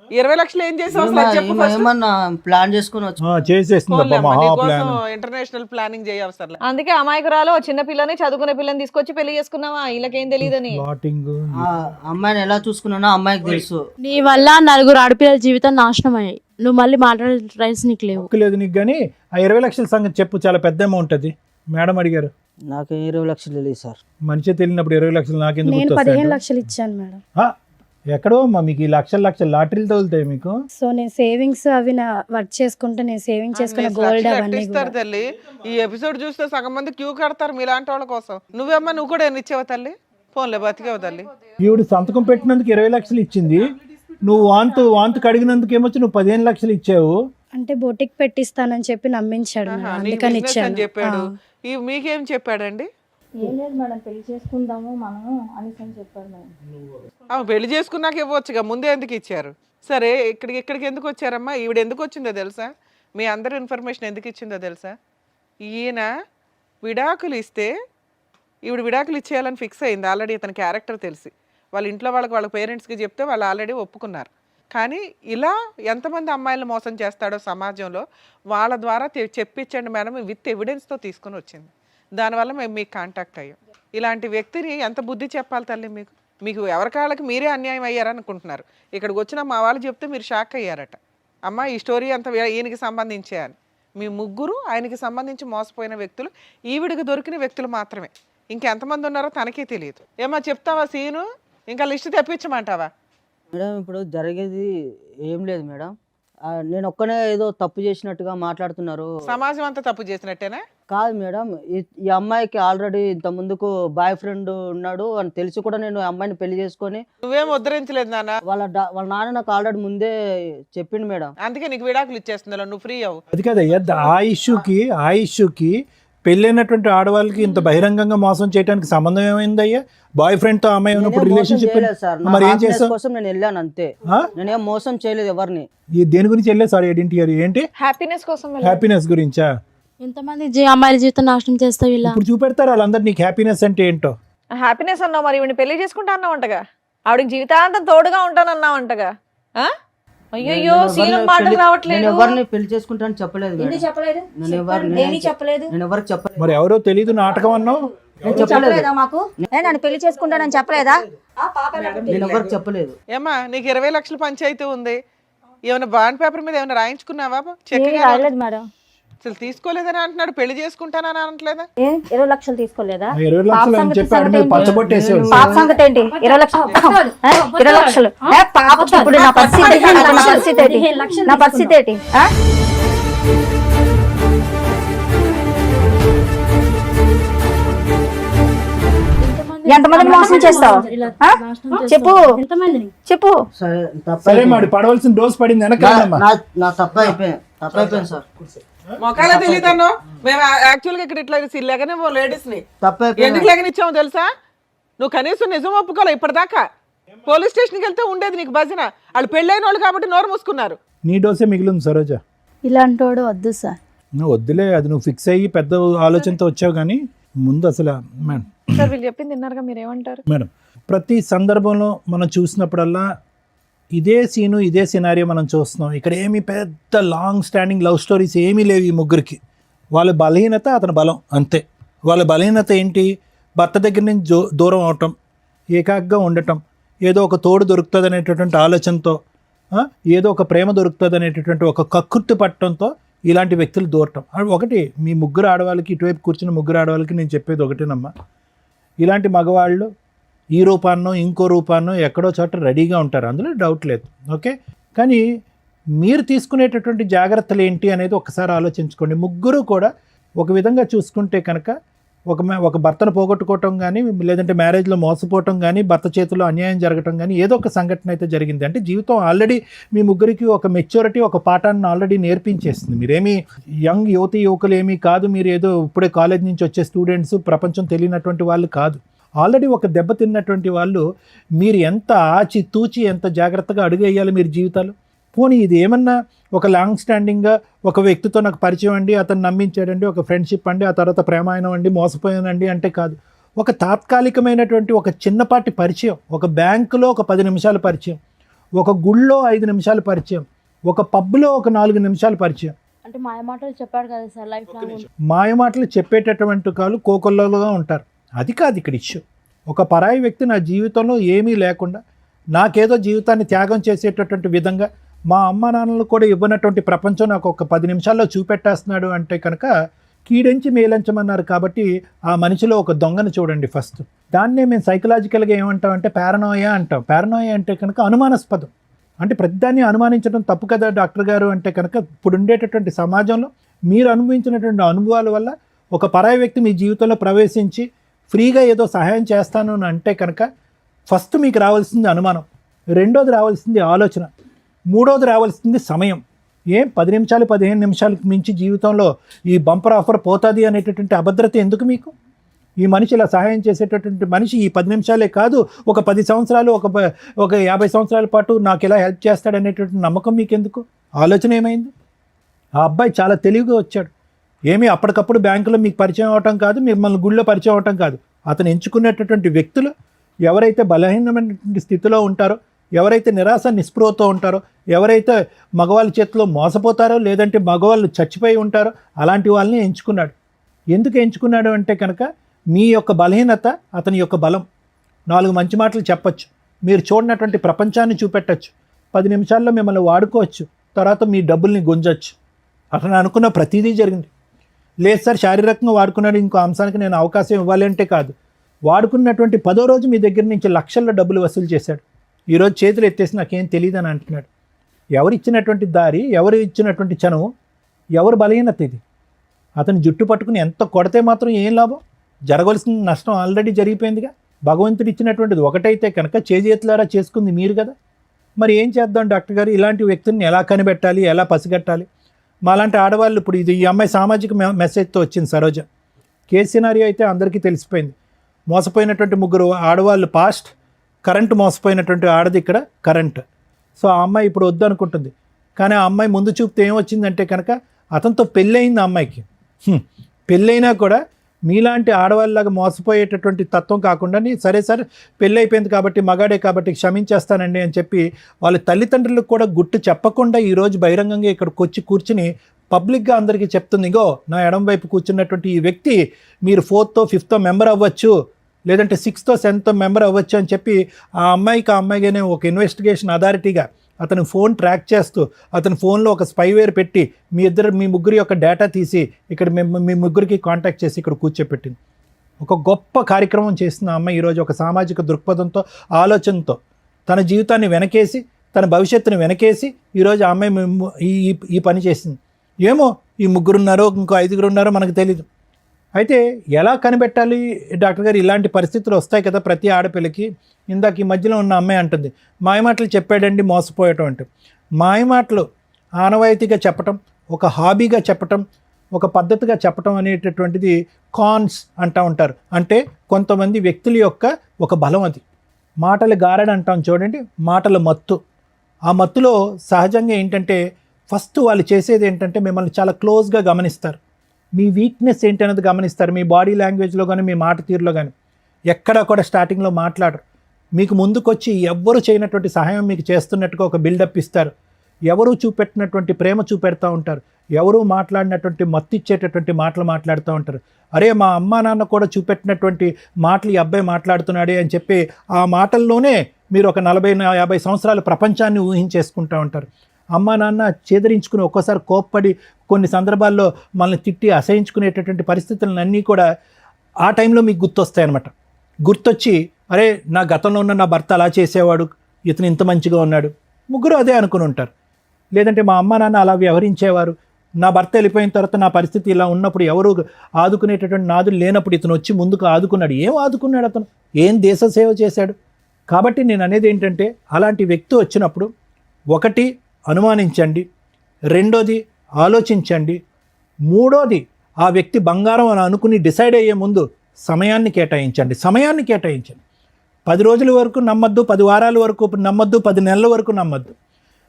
20 లక్షలు ఏం చేసావు అసలు చెప్పు first. ఏమన్నా ప్లాన్ చేసుకుని వచ్చి చేసేసిందబ్బా మహా ప్లాన్. International planning చేయవసరం. అందుకే అమాయకురాలు చిన్న పిల్లని చదువుకునే పిల్లని తీసుకొచ్చి పెళ్లి చేసుకున్నావా? వీళ్ళకేం తెలియదని. ప్లాటింగ్. ఆ అమ్మాయిని ఎలా చూసుకున్నానో అమ్మాయికి తెలుసు. నీ వల్ల 4 ఆడపిల్లల జీవితం నాశనం అయ్యాయి. నువ్వు మళ్ళీ మాట్లాడే రైట్స్ నీకు లేవు. లేదు నీకు. కానీ ఆ 20 లక్షల సంగతి చెప్పు, చాలా పెద్ద అమౌంట్ అది. మేడం అడిగారు. నాకు 20 లక్షలు తెలియదు సార్. మనిషి తెలియనప్పుడు 20 లక్షలు నాకెందుకు నేను గుర్తొస్తాయి? 15 లక్షలు ఇచ్చాను మేడం. ఎక్కడో అమ్మా మీకు ఈ లక్షల లాటరీలు తగులుతాయి మీకు. సో నేను సేవింగ్స్ అవి వర్క్ చేసుకుంటే నేను సేవింగ్ చేసుకున్న గోల్డ్ అవన్నీ ఇస్తారు తల్లి. ఈ ఎపిసోడ్ చూస్తే సగం మంది క్యూ కడతారు మీలాంటి వాళ్ళ కోసం. నువ్వేమ్మా, నువ్వు కూడా ఎన్ని ఇచ్చావు తల్లి? ఫోన్లే బతికేవు తల్లి. ఈవిడ సంతకం పెట్టినందుకు 20 లక్షలు ఇచ్చింది. నువ్వు వాంతు కడిగినందుకు ఏమొచ్చి నువ్వు 15 లక్షలు ఇచ్చావు. అంటే బొటిక్ పెట్టిస్తానని చెప్పి నమ్మించాడు మేడం. నీ అందుకని business అని ఇచ్చాను. చెప్పాడు. మీకేం చెప్పాడండి? ఏం లేదు మేడం, పెళ్లి చేసుకుందాము మనము అనేసి అని చెప్పాడు మేడం. పెళ్లి చేసుకున్నాక ఇవ్వచ్చుగా, ముందే ఎందుకు ఇచ్చారు? సరే, ఇక్కడికి ఎందుకు వచ్చారమ్మా? ఈవిడ ఎందుకు వచ్చిందో తెలుసా? మీ అందరి ఇన్ఫర్మేషన్ ఎందుకు ఇచ్చిందో తెలుసా? ఈయన విడాకులు ఇస్తే ఈవిడ విడాకులు ఇచ్చేయాలని ఫిక్స్ అయింది ఆల్రెడీ. ఇతని క్యారెక్టర్ తెలిసి వాళ్ళ ఇంట్లో వాళ్ళ పేరెంట్స్కి చెప్తే వాళ్ళు ఆల్రెడీ ఒప్పుకున్నారు. కానీ ఇలా ఎంతమంది అమ్మాయిలను మోసం చేస్తాడో సమాజంలో వాళ్ళ ద్వారా చెప్పించండి మేడం, విత్ ఎవిడెన్స్తో తీసుకొని వచ్చింది. దానివల్ల మేము మీకు కాంటాక్ట్ అయ్యాం. ఇలాంటి వ్యక్తిని ఎంత బుద్ధి చెప్పాలి తల్లి మీకు? మీకు ఎవరికాళ్ళకి మీరే అన్యాయం అయ్యారనుకుంటున్నారు. ఇక్కడికి వచ్చిన మా వాళ్ళు చెప్తే మీరు షాక్ అయ్యారట. అమ్మ ఈ స్టోరీ అంతా ఈయనకి సంబంధించే అని. మీ ముగ్గురు ఆయనకి సంబంధించి మోసపోయిన వ్యక్తులు, ఈవిడికి దొరికిన వ్యక్తులు మాత్రమే. ఇంకెంతమంది ఉన్నారో తనకే తెలియదు. ఏమో చెప్తావా సీను? ఇంకా లిస్ట్ తెప్పించమంటావా? మేడం ఇప్పుడు జరిగేది ఏం లేదు మేడం. నేను ఒక్కనే ఏదో తప్పు చేసినట్టుగా మాట్లాడుతున్నారు. సమాజం అంతా తప్పు చేసినట్టేనా? కాదు మేడం, ఈ అమ్మాయికి ఆల్రెడీ ఇంత ముందుకు బాయ్ ఫ్రెండ్ ఉన్నాడు అని తెలిసి కూడా నేను అమ్మాయిని పెళ్లి చేసుకొని. నువ్వేం ఉద్ధరించలేదు నాన్న. వాళ్ళ నాన్న నాకు ఆల్రెడీ ముందే చెప్పిండు మేడం. అందుకే నీకు విడాకులు ఇచ్చేస్తుందా, నువ్వు ఫ్రీ అవ్వు. అది కదయ్యా, ఆ ఇష్యూకి పెళ్ళైనటువంటి ఆడవాళ్ళకి ఇంత బహిరంగంగా మోసం చేయడానికి సంబంధం ఏమైందయ్యా? బాయ్ ఫ్రెండ్ తో అమ్మాయి ఉన్నప్పుడు రిలేషన్షిప్ మరి ఏం చేస్తావు? కోసం నేను వెళ్ళాను అంతే, నేనేం మోసం చేయలేదు ఎవరిని. దేని గురించి వెళ్ళే? సారీ ఏంటి హ్యాపీనెస్ కోసం హ్యాపీనెస్ గురించా? ఎంతమంది అమ్మాయిల జీవితం నాశనం చేస్తావు ఇలా? ఇప్పుడు చూపెడతారు వాళ్ళందరూ నీకు హ్యాపీనెస్ అంటే ఏంటో. హ్యాపీనెస్ అన్నావు, మరి ఈవిని పెళ్లి చేసుకుంటా అన్నావు అంటగా, ఆవిడకి జీవితాంతం తోడుగా ఉంటానన్నావు అంటగా. అయ్యో సీను మాటలు రావట్లేదు. ఎవరిని పెళ్లి చేసుకుంటానని చెప్పలేదు మేడం. చెప్పలేదు, నేను ఎవరికి చెప్పలేదు. మరి ఎవరో తెలీదు నాటకం అన్నావు. చెప్పలేదా మాకు? నన్ను పెళ్లి చేసుకుంటానని చెప్పలేదా? నేను ఎవరికి చెప్పలేదు. ఏమా నీకు 20 లక్షల పంచాయతీ ఉంది, ఏమైనా బాండ్ పేపర్ మీద ఏమైనా రాయించుకున్నావా? చెక్ రాయలేదు మేడం. అసలు తీసుకోలేదని అంటున్నాడు, పెళ్లి చేసుకుంటానని అనట్లేదా? 20 లక్షలు తీసుకోలేదా? 20 లక్షలు అని చెప్పి పచ్చబొట్టేసాడు. పాప సంగతి ఏంటి? 20 లక్షలు 20 లక్షలు పాప. ఇప్పుడు నా పరిస్థితి ఏంటి? ఎంతమందిని మోసం చేస్తావు? చెప్పు. సరే మరి పడవలసిన డోస్ పడింది వెనకాలమ్మా. నా తప్పు అయిపోయింది సార్. మొక్కలా తెలియదన్నో మేము యాక్చువల్గా ఇక్కడ ఇట్లా లేకనే లేడీస్ ని తప్పు ఎందుకు లేకనిచ్చాము తెలుసా? నువ్వు కనీసం నిజం ఒప్పుకోలే ఇప్పటిదాకా. పోలీస్ స్టేషన్కి వెళ్తే ఉండేది నీకు భజన. వాళ్ళు పెళ్ళైన వాళ్ళు కాబట్టి నోరు మూసుకున్నారు. నీ డోసే మిగిలింది సరోజ. ఇలాంటి వాడు వద్దు సార్. వద్దులే, అది నువ్వు ఫిక్స్ అయ్యి పెద్ద ఆలోచనతో వచ్చావు. కానీ ముందు అసలు మేడం సార్ వీళ్ళు చెప్పింది విన్నారుగా, మీరు ఏమంటారు? మేడం ప్రతి సందర్భంలో మనం చూసినప్పుడల్లా ఇదే సీను ఇదే సినారియో మనం చూస్తున్నాం. ఇక్కడ ఏమి పెద్ద లాంగ్ స్టాండింగ్ లవ్ స్టోరీస్ ఏమీ లేవు ఈ ముగ్గురికి. వాళ్ళ బలహీనత అతని బలం అంతే. వాళ్ళ బలహీనత ఏంటి? భర్త దగ్గర నుంచి దూరం అవటం, ఏకాగ్గా ఉండటం, ఏదో ఒక తోడు దొరుకుతుంది అనేటటువంటి ఆలోచనతో, ఏదో ఒక ప్రేమ దొరుకుతుంది అనేటటువంటి ఒక కక్కుర్తి పట్టడంతో ఇలాంటి వ్యక్తులు దూరటం. ఒకటి మీ ముగ్గురు ఆడవాళ్ళకి, ఇటువైపు కూర్చున్న ముగ్గురు ఆడవాళ్ళకి నేను చెప్పేది ఒకటేనమ్మా, ఇలాంటి మగవాళ్ళు ఈ రూపాన్నో ఇంకో రూపాన్నో ఎక్కడో చోట రెడీగా ఉంటారు, అందులో డౌట్ లేదు. ఓకే, కానీ మీరు తీసుకునేటటువంటి జాగ్రత్తలు ఏంటి అనేది ఒకసారి ఆలోచించుకోండి. ముగ్గురు కూడా ఒక విధంగా చూసుకుంటే కనుక ఒక భర్తను పోగొట్టుకోవటం కానీ, లేదంటే మ్యారేజ్లో మోసపోవటం కానీ, భర్త చేతిలో అన్యాయం జరగటం కానీ ఏదో ఒక సంఘటన అయితే జరిగింది. అంటే జీవితం ఆల్రెడీ మీ ముగ్గురికి ఒక మెచ్యూరిటీ, ఒక పాఠాన్ని ఆల్రెడీ నేర్పించేస్తుంది. మీరేమీ యంగ్ యువకులు ఏమీ కాదు, మీరు ఏదో ఇప్పుడే కాలేజ్ నుంచి వచ్చే స్టూడెంట్స్, ప్రపంచం తెలియనటువంటి వాళ్ళు కాదు. ఆల్రెడీ ఒక దెబ్బతిన్నటువంటి వాళ్ళు. మీరు ఎంత ఆచి తూచి ఎంత జాగ్రత్తగా అడుగేయాలి మీరు జీవితాలు. పోనీ ఇది ఏమన్నా ఒక లాంగ్ స్టాండింగ్గా ఒక వ్యక్తితో నాకు పరిచయం అండి, అతను నమ్మించాడండి, ఒక ఫ్రెండ్షిప్ అండి, ఆ తర్వాత ప్రేమాయణం అండి, మోసపోయానండి అంటే కాదు. ఒక తాత్కాలికమైనటువంటి ఒక చిన్నపాటి పరిచయం, ఒక బ్యాంకులో ఒక 10 నిమిషాల పరిచయం, ఒక గుళ్ళో 5 నిమిషాల పరిచయం, ఒక పబ్లో ఒక 4 నిమిషాల పరిచయం. అంటే మాయమాటలు చెప్పాడు కదా సార్, లైఫ్ లాంగ్ మాయమాటలు చెప్పేటటువంటి కాళ్ళు కోకొల్లలుగా ఉంటారు. అది కాదు ఇక్కడ ఇష్యూ. ఒక పరాయి వ్యక్తి నా జీవితంలో ఏమీ లేకుండా నాకేదో జీవితాన్ని త్యాగం చేసేటటువంటి విధంగా, మా అమ్మ నాన్నలు కూడా ఇవ్వనటువంటి ప్రపంచం నాకు ఒక 10 నిమిషాల్లో చూపెట్టేస్తున్నాడు అంటే కనుక కీడించి మేలంచమన్నారు. కాబట్టి ఆ మనిషిలో ఒక దొంగను చూడండి ఫస్ట్. దాన్నే మేము సైకలాజికల్గా ఏమంటామంటే పారనోయా అంటాం. పారనోయా అంటే కనుక అనుమానాస్పదం. అంటే ప్రతిదాన్ని అనుమానించడం తప్పు కదా డాక్టర్ గారు అంటే కనుక, ఇప్పుడు ఉండేటటువంటి సమాజంలో మీరు అనుభవించినటువంటి అనుభవాల వల్ల ఒక పరాయి వ్యక్తి మీ జీవితంలో ప్రవేశించి ఫ్రీగా ఏదో సహాయం చేస్తాను అని అంటే కనుక ఫస్ట్ మీకు రావాల్సింది అనుమానం, రెండోది రావాల్సింది ఆలోచన, మూడోది రావాల్సింది సమయం. 10 నిమిషాలు 15 నిమిషాలకు మించి జీవితంలో ఈ బంపర్ ఆఫర్ పోతుంది అనేటటువంటి అభద్రత ఎందుకు మీకు? ఈ మనిషి ఇలా సహాయం చేసేటటువంటి మనిషి ఈ 10 నిమిషాలే కాదు, ఒక 10 సంవత్సరాలు, ఒక 50 సంవత్సరాల పాటు నాకు ఇలా హెల్ప్ చేస్తాడనేటటువంటి నమ్మకం మీకు ఎందుకు? ఆలోచన ఏమైంది? ఆ అబ్బాయి చాలా తెలివిగా వచ్చాడు. ఏమీ అప్పటికప్పుడు బ్యాంకులో మీకు పరిచయం అవటం కాదు, మిమ్మల్ని గుళ్ళో పరిచయం అవటం కాదు. అతను ఎంచుకునేటటువంటి వ్యక్తులు ఎవరైతే బలహీనమైనటువంటి స్థితిలో ఉంటారో, ఎవరైతే నిరాశ నిస్పృహతో ఉంటారో, ఎవరైతే మగవాళ్ళ చేతిలో మోసపోతారో, లేదంటే మగవాళ్ళు చచ్చిపోయి ఉంటారో అలాంటి వాళ్ళని ఎంచుకున్నాడు. ఎందుకు ఎంచుకున్నాడు అంటే కనుక మీ యొక్క బలహీనత అతని యొక్క బలం. 4 మంచి మాటలు చెప్పచ్చు, మీరు చూడనటువంటి ప్రపంచాన్ని చూపెట్టచ్చు, 10 నిమిషాల్లో మిమ్మల్ని వాడుకోవచ్చు, తర్వాత మీ డబ్బుల్ని గుంజచ్చు. అతను అనుకున్న ప్రతిదీ జరిగింది. లేదు సార్ శారీరకంగా వాడుకున్నాడు, ఇంకో అంశానికి నేను అవకాశం ఇవ్వాలి అంటే కాదు. వాడుకున్నటువంటి 10వ రోజు మీ దగ్గర నుంచి లక్షల్లో డబ్బులు వసూలు చేశాడు. ఈరోజు చేతులు ఎత్తేసి నాకేం తెలియదు అని అంటున్నాడు. ఎవరు ఇచ్చినటువంటి దారి, ఎవరు ఇచ్చినటువంటి చనువు, ఎవరు బలహీనత ఇది? అతను జుట్టు పట్టుకుని ఎంత కొడితే మాత్రం ఏం లాభం? జరగవలసిన నష్టం ఆల్రెడీ జరిగిపోయిందిగా. భగవంతుడు ఇచ్చినటువంటిది ఒకటైతే కనుక చేతులారా చేసుకుంది మీరు కదా. మరి ఏం చేద్దాం డాక్టర్ గారు, ఇలాంటి వ్యక్తుల్ని ఎలా కనిపెట్టాలి, ఎలా పసిగట్టాలి? మాలాంటి ఆడవాళ్ళు ఇప్పుడు ఇది ఈ అమ్మాయి సామాజిక మెసేజ్తో వచ్చింది సరోజ. కేసు సినారియో అయితే అందరికీ తెలిసిపోయింది. మోసపోయినటువంటి 3 ఆడవాళ్ళు పాస్ట్, కరెంట్ మోసపోయినటువంటి ఆడది ఇక్కడ కరెంట్. సో ఆ అమ్మాయి ఇప్పుడు వద్దు అనుకుంటుంది. కానీ ఆ అమ్మాయి ముందు చూపుతో ఏమొచ్చిందంటే కనుక అతనితో పెళ్ళయింది. ఆ అమ్మాయికి పెళ్ళైనా కూడా మీలాంటి ఆడవాళ్ళలాగా మోసపోయేటటువంటి తత్వం కాకుండా సరే పెళ్ళి అయిపోయింది కాబట్టి మగాడే కాబట్టి క్షమించేస్తానండి అని చెప్పి వాళ్ళ తల్లిదండ్రులకు కూడా గుట్టు చెప్పకుండా ఈరోజు బహిరంగంగా ఇక్కడికి వచ్చి కూర్చుని పబ్లిక్గా అందరికీ చెప్తుంది, ఇగో నా ఎడం వైపు కూర్చున్నటువంటి ఈ వ్యక్తి మీరు 4th 5th మెంబర్ అవ్వచ్చు, లేదంటే 6th 7th మెంబర్ అవ్వచ్చు అని చెప్పి ఆ అమ్మాయిగానే ఒక ఇన్వెస్టిగేషన్ అథారిటీగా అతని ఫోన్ ట్రాక్ చేస్తూ అతని ఫోన్లో ఒక స్పైవేర్ పెట్టి మీ ముగ్గురి యొక్క డేటా తీసి ఇక్కడ మీ ముగ్గురికి కాంటాక్ట్ చేసి ఇక్కడ కూర్చోపెట్టింది. ఒక గొప్ప కార్యక్రమం చేస్తున్న అమ్మాయి ఈరోజు ఒక సామాజిక దృక్పథంతో, ఆలోచనతో తన జీవితాన్ని వెనకేసి, తన భవిష్యత్తుని వెనకేసి ఈరోజు ఆ అమ్మాయి ఈ పని చేసింది. ఏమో ఈ 3 ఉన్నారో ఇంకో 5 ఉన్నారో మనకు తెలీదు. అయితే ఎలా కనిపెట్టాలి డాక్టర్ గారు? ఇలాంటి పరిస్థితులు వస్తాయి కదా ప్రతి ఆడపిల్లకి. ఇందాక ఈ మధ్యలో ఉన్న అమ్మాయి అంటుంది, మాయమాటలు చెప్పాడండి మోసపోయటం అంటే. మాయమాటలు ఆనవాయితీగా చెప్పటం, ఒక హాబీగా చెప్పటం, ఒక పద్ధతిగా చెప్పటం అనేటటువంటిది కాన్స్ అంటూ ఉంటారు. అంటే కొంతమంది వ్యక్తుల యొక్క ఒక బలం అది. మాటలు గారడి అంటాం చూడండి, మాటల మత్తు. ఆ మత్తులో సహజంగా ఏంటంటే ఫస్ట్ వాళ్ళు చేసేది ఏంటంటే మిమ్మల్ని చాలా క్లోజ్గా గమనిస్తారు. మీ వీక్నెస్ ఏంటి అనేది గమనిస్తారు. మీ బాడీ లాంగ్వేజ్లో కానీ, మీ మాట తీరులో కానీ. ఎక్కడా కూడా స్టార్టింగ్లో మాట్లాడరు. మీకు ముందుకొచ్చి ఎవ్వరు చేయనటువంటి సహాయం మీకు చేస్తున్నట్టుగా ఒక బిల్డప్ ఇస్తారు. ఎవరు చూపెట్టినటువంటి ప్రేమ చూపెడతా ఉంటారు. ఎవరు మాట్లాడినటువంటి మత్తిచ్చేటటువంటి మాటలు మాట్లాడుతూ ఉంటారు. అరే మా అమ్మా నాన్న కూడా చూపెట్టినటువంటి మాటలు ఈ అబ్బాయి మాట్లాడుతున్నాడే అని చెప్పి ఆ మాటల్లోనే మీరు ఒక 40-50 సంవత్సరాల ప్రపంచాన్ని ఊహించేసుకుంటూ ఉంటారు. అమ్మా నాన్న చేదరించుకుని ఒక్కోసారి కోప్పడి కొన్ని సందర్భాల్లో మనల్ని తిట్టి అసహించుకునేటటువంటి పరిస్థితులన్నీ కూడా ఆ టైంలో మీకు గుర్తొస్తాయన్నమాట. గుర్తొచ్చి అరే నా గతంలో ఉన్న నా భర్త అలా చేసేవాడు, ఇతను ఇంత మంచిగా ఉన్నాడు, ముగ్గురు అదే అనుకుని ఉంటారు. లేదంటే మా అమ్మ నాన్న అలా వ్యవహరించేవారు, నా భర్త వెళ్ళిపోయిన తర్వాత నా పరిస్థితి ఇలా ఉన్నప్పుడు ఎవరు ఆదుకునేటటువంటి నాదులు లేనప్పుడు ఇతను వచ్చి ముందుకు ఆదుకున్నాడు. ఏం ఆదుకున్నాడు అతను? ఏం దేశ సేవ చేశాడు? కాబట్టి నేను అనేది ఏంటంటే అలాంటి వ్యక్తి వచ్చినప్పుడు ఒకటి అనుమానించండి, రెండోది ఆలోచించండి, మూడోది ఆ వ్యక్తి బంగారం అని అనుకుని డిసైడ్ అయ్యే ముందు సమయాన్ని కేటాయించండి. 10 రోజుల వరకు నమ్మద్దు, 10 వారాల వరకు నమ్మద్దు, 10 నెలల వరకు నమ్మద్దు.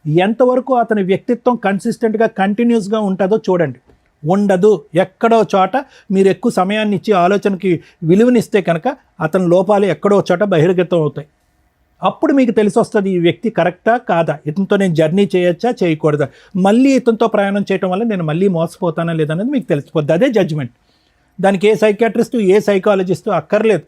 ఎంతవరకు అతని వ్యక్తిత్వం కన్సిస్టెంట్గా కంటిన్యూస్గా ఉంటుందో చూడండి. ఉండదు, ఎక్కడో చోట మీరు ఎక్కువ సమయాన్ని ఇచ్చి ఆలోచనకి విలువనిస్తే కనుక అతని లోపాలు ఎక్కడో చోట బహిర్గతం అవుతాయి. అప్పుడు మీకు తెలిసి వస్తుంది ఈ వ్యక్తి కరెక్టా కాదా, ఇతనితో నేను జర్నీ చేయొచ్చా చేయకూడదా, మళ్ళీ ఇతనితో ప్రయాణం చేయడం వల్ల నేను మళ్ళీ మోసపోతానా లేదనేది మీకు తెలిసిపోద్ది. అదే జడ్జిమెంట్. దానికి ఏ సైకియాట్రిస్టు ఏ సైకాలజిస్టు అక్కర్లేదు.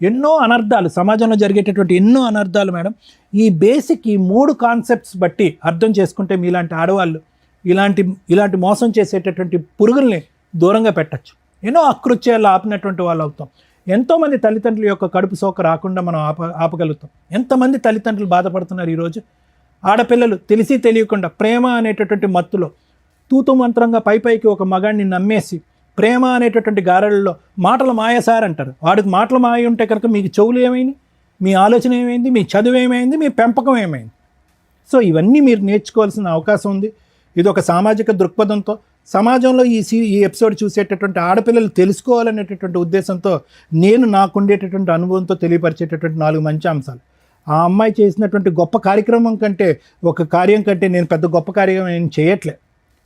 ఎన్నో అనర్థాలు సమాజంలో జరిగేటటువంటి ఎన్నో అనర్థాలు మేడం ఈ బేసిక్ ఈ 3 కాన్సెప్ట్స్ బట్టి అర్థం చేసుకుంటే మీలాంటి ఆడవాళ్ళు ఇలాంటి మోసం చేసేటటువంటి పురుగుల్ని దూరంగా పెట్టచ్చు. ఎన్నో అకృత్యాలు ఆపినటువంటి వాళ్ళు అవుతాం. ఎంతోమంది తల్లిదండ్రుల యొక్క కడుపు సోక రాకుండా మనం ఆపగలుగుతాం. ఎంతమంది తల్లిదండ్రులు బాధపడుతున్నారు ఈరోజు. ఆడపిల్లలు తెలిసి తెలియకుండా ప్రేమ అనేటటువంటి మత్తులో తూతు మంత్రంగా పైకి ఒక మగాడిని నమ్మేసి ప్రేమ అనేటటువంటి గారలలో మాటలు మాయ సార్ అంటారు. వాడికి మాటలు మాయ ఉంటే కనుక మీకు చెవులు ఏమైంది, మీ ఆలోచన ఏమైంది, మీ చదువు ఏమైంది, మీ పెంపకం ఏమైంది. సో ఇవన్నీ మీరు నేర్చుకోవాల్సిన అవకాశం ఉంది. ఇది ఒక సామాజిక దృక్పథంతో సమాజంలో ఈ ఎపిసోడ్ చూసేటటువంటి ఆడపిల్లలు తెలుసుకోవాలనేటటువంటి ఉద్దేశంతో నేను నాకుండేటటువంటి అనుభవంతో తెలియపరిచేటటువంటి 4 మంచి అంశాలు. ఆ అమ్మాయి చేసినటువంటి గొప్ప కార్యక్రమం కంటే ఒక కార్యం కంటే నేను పెద్ద గొప్ప కార్యం ఏం చేయట్లే.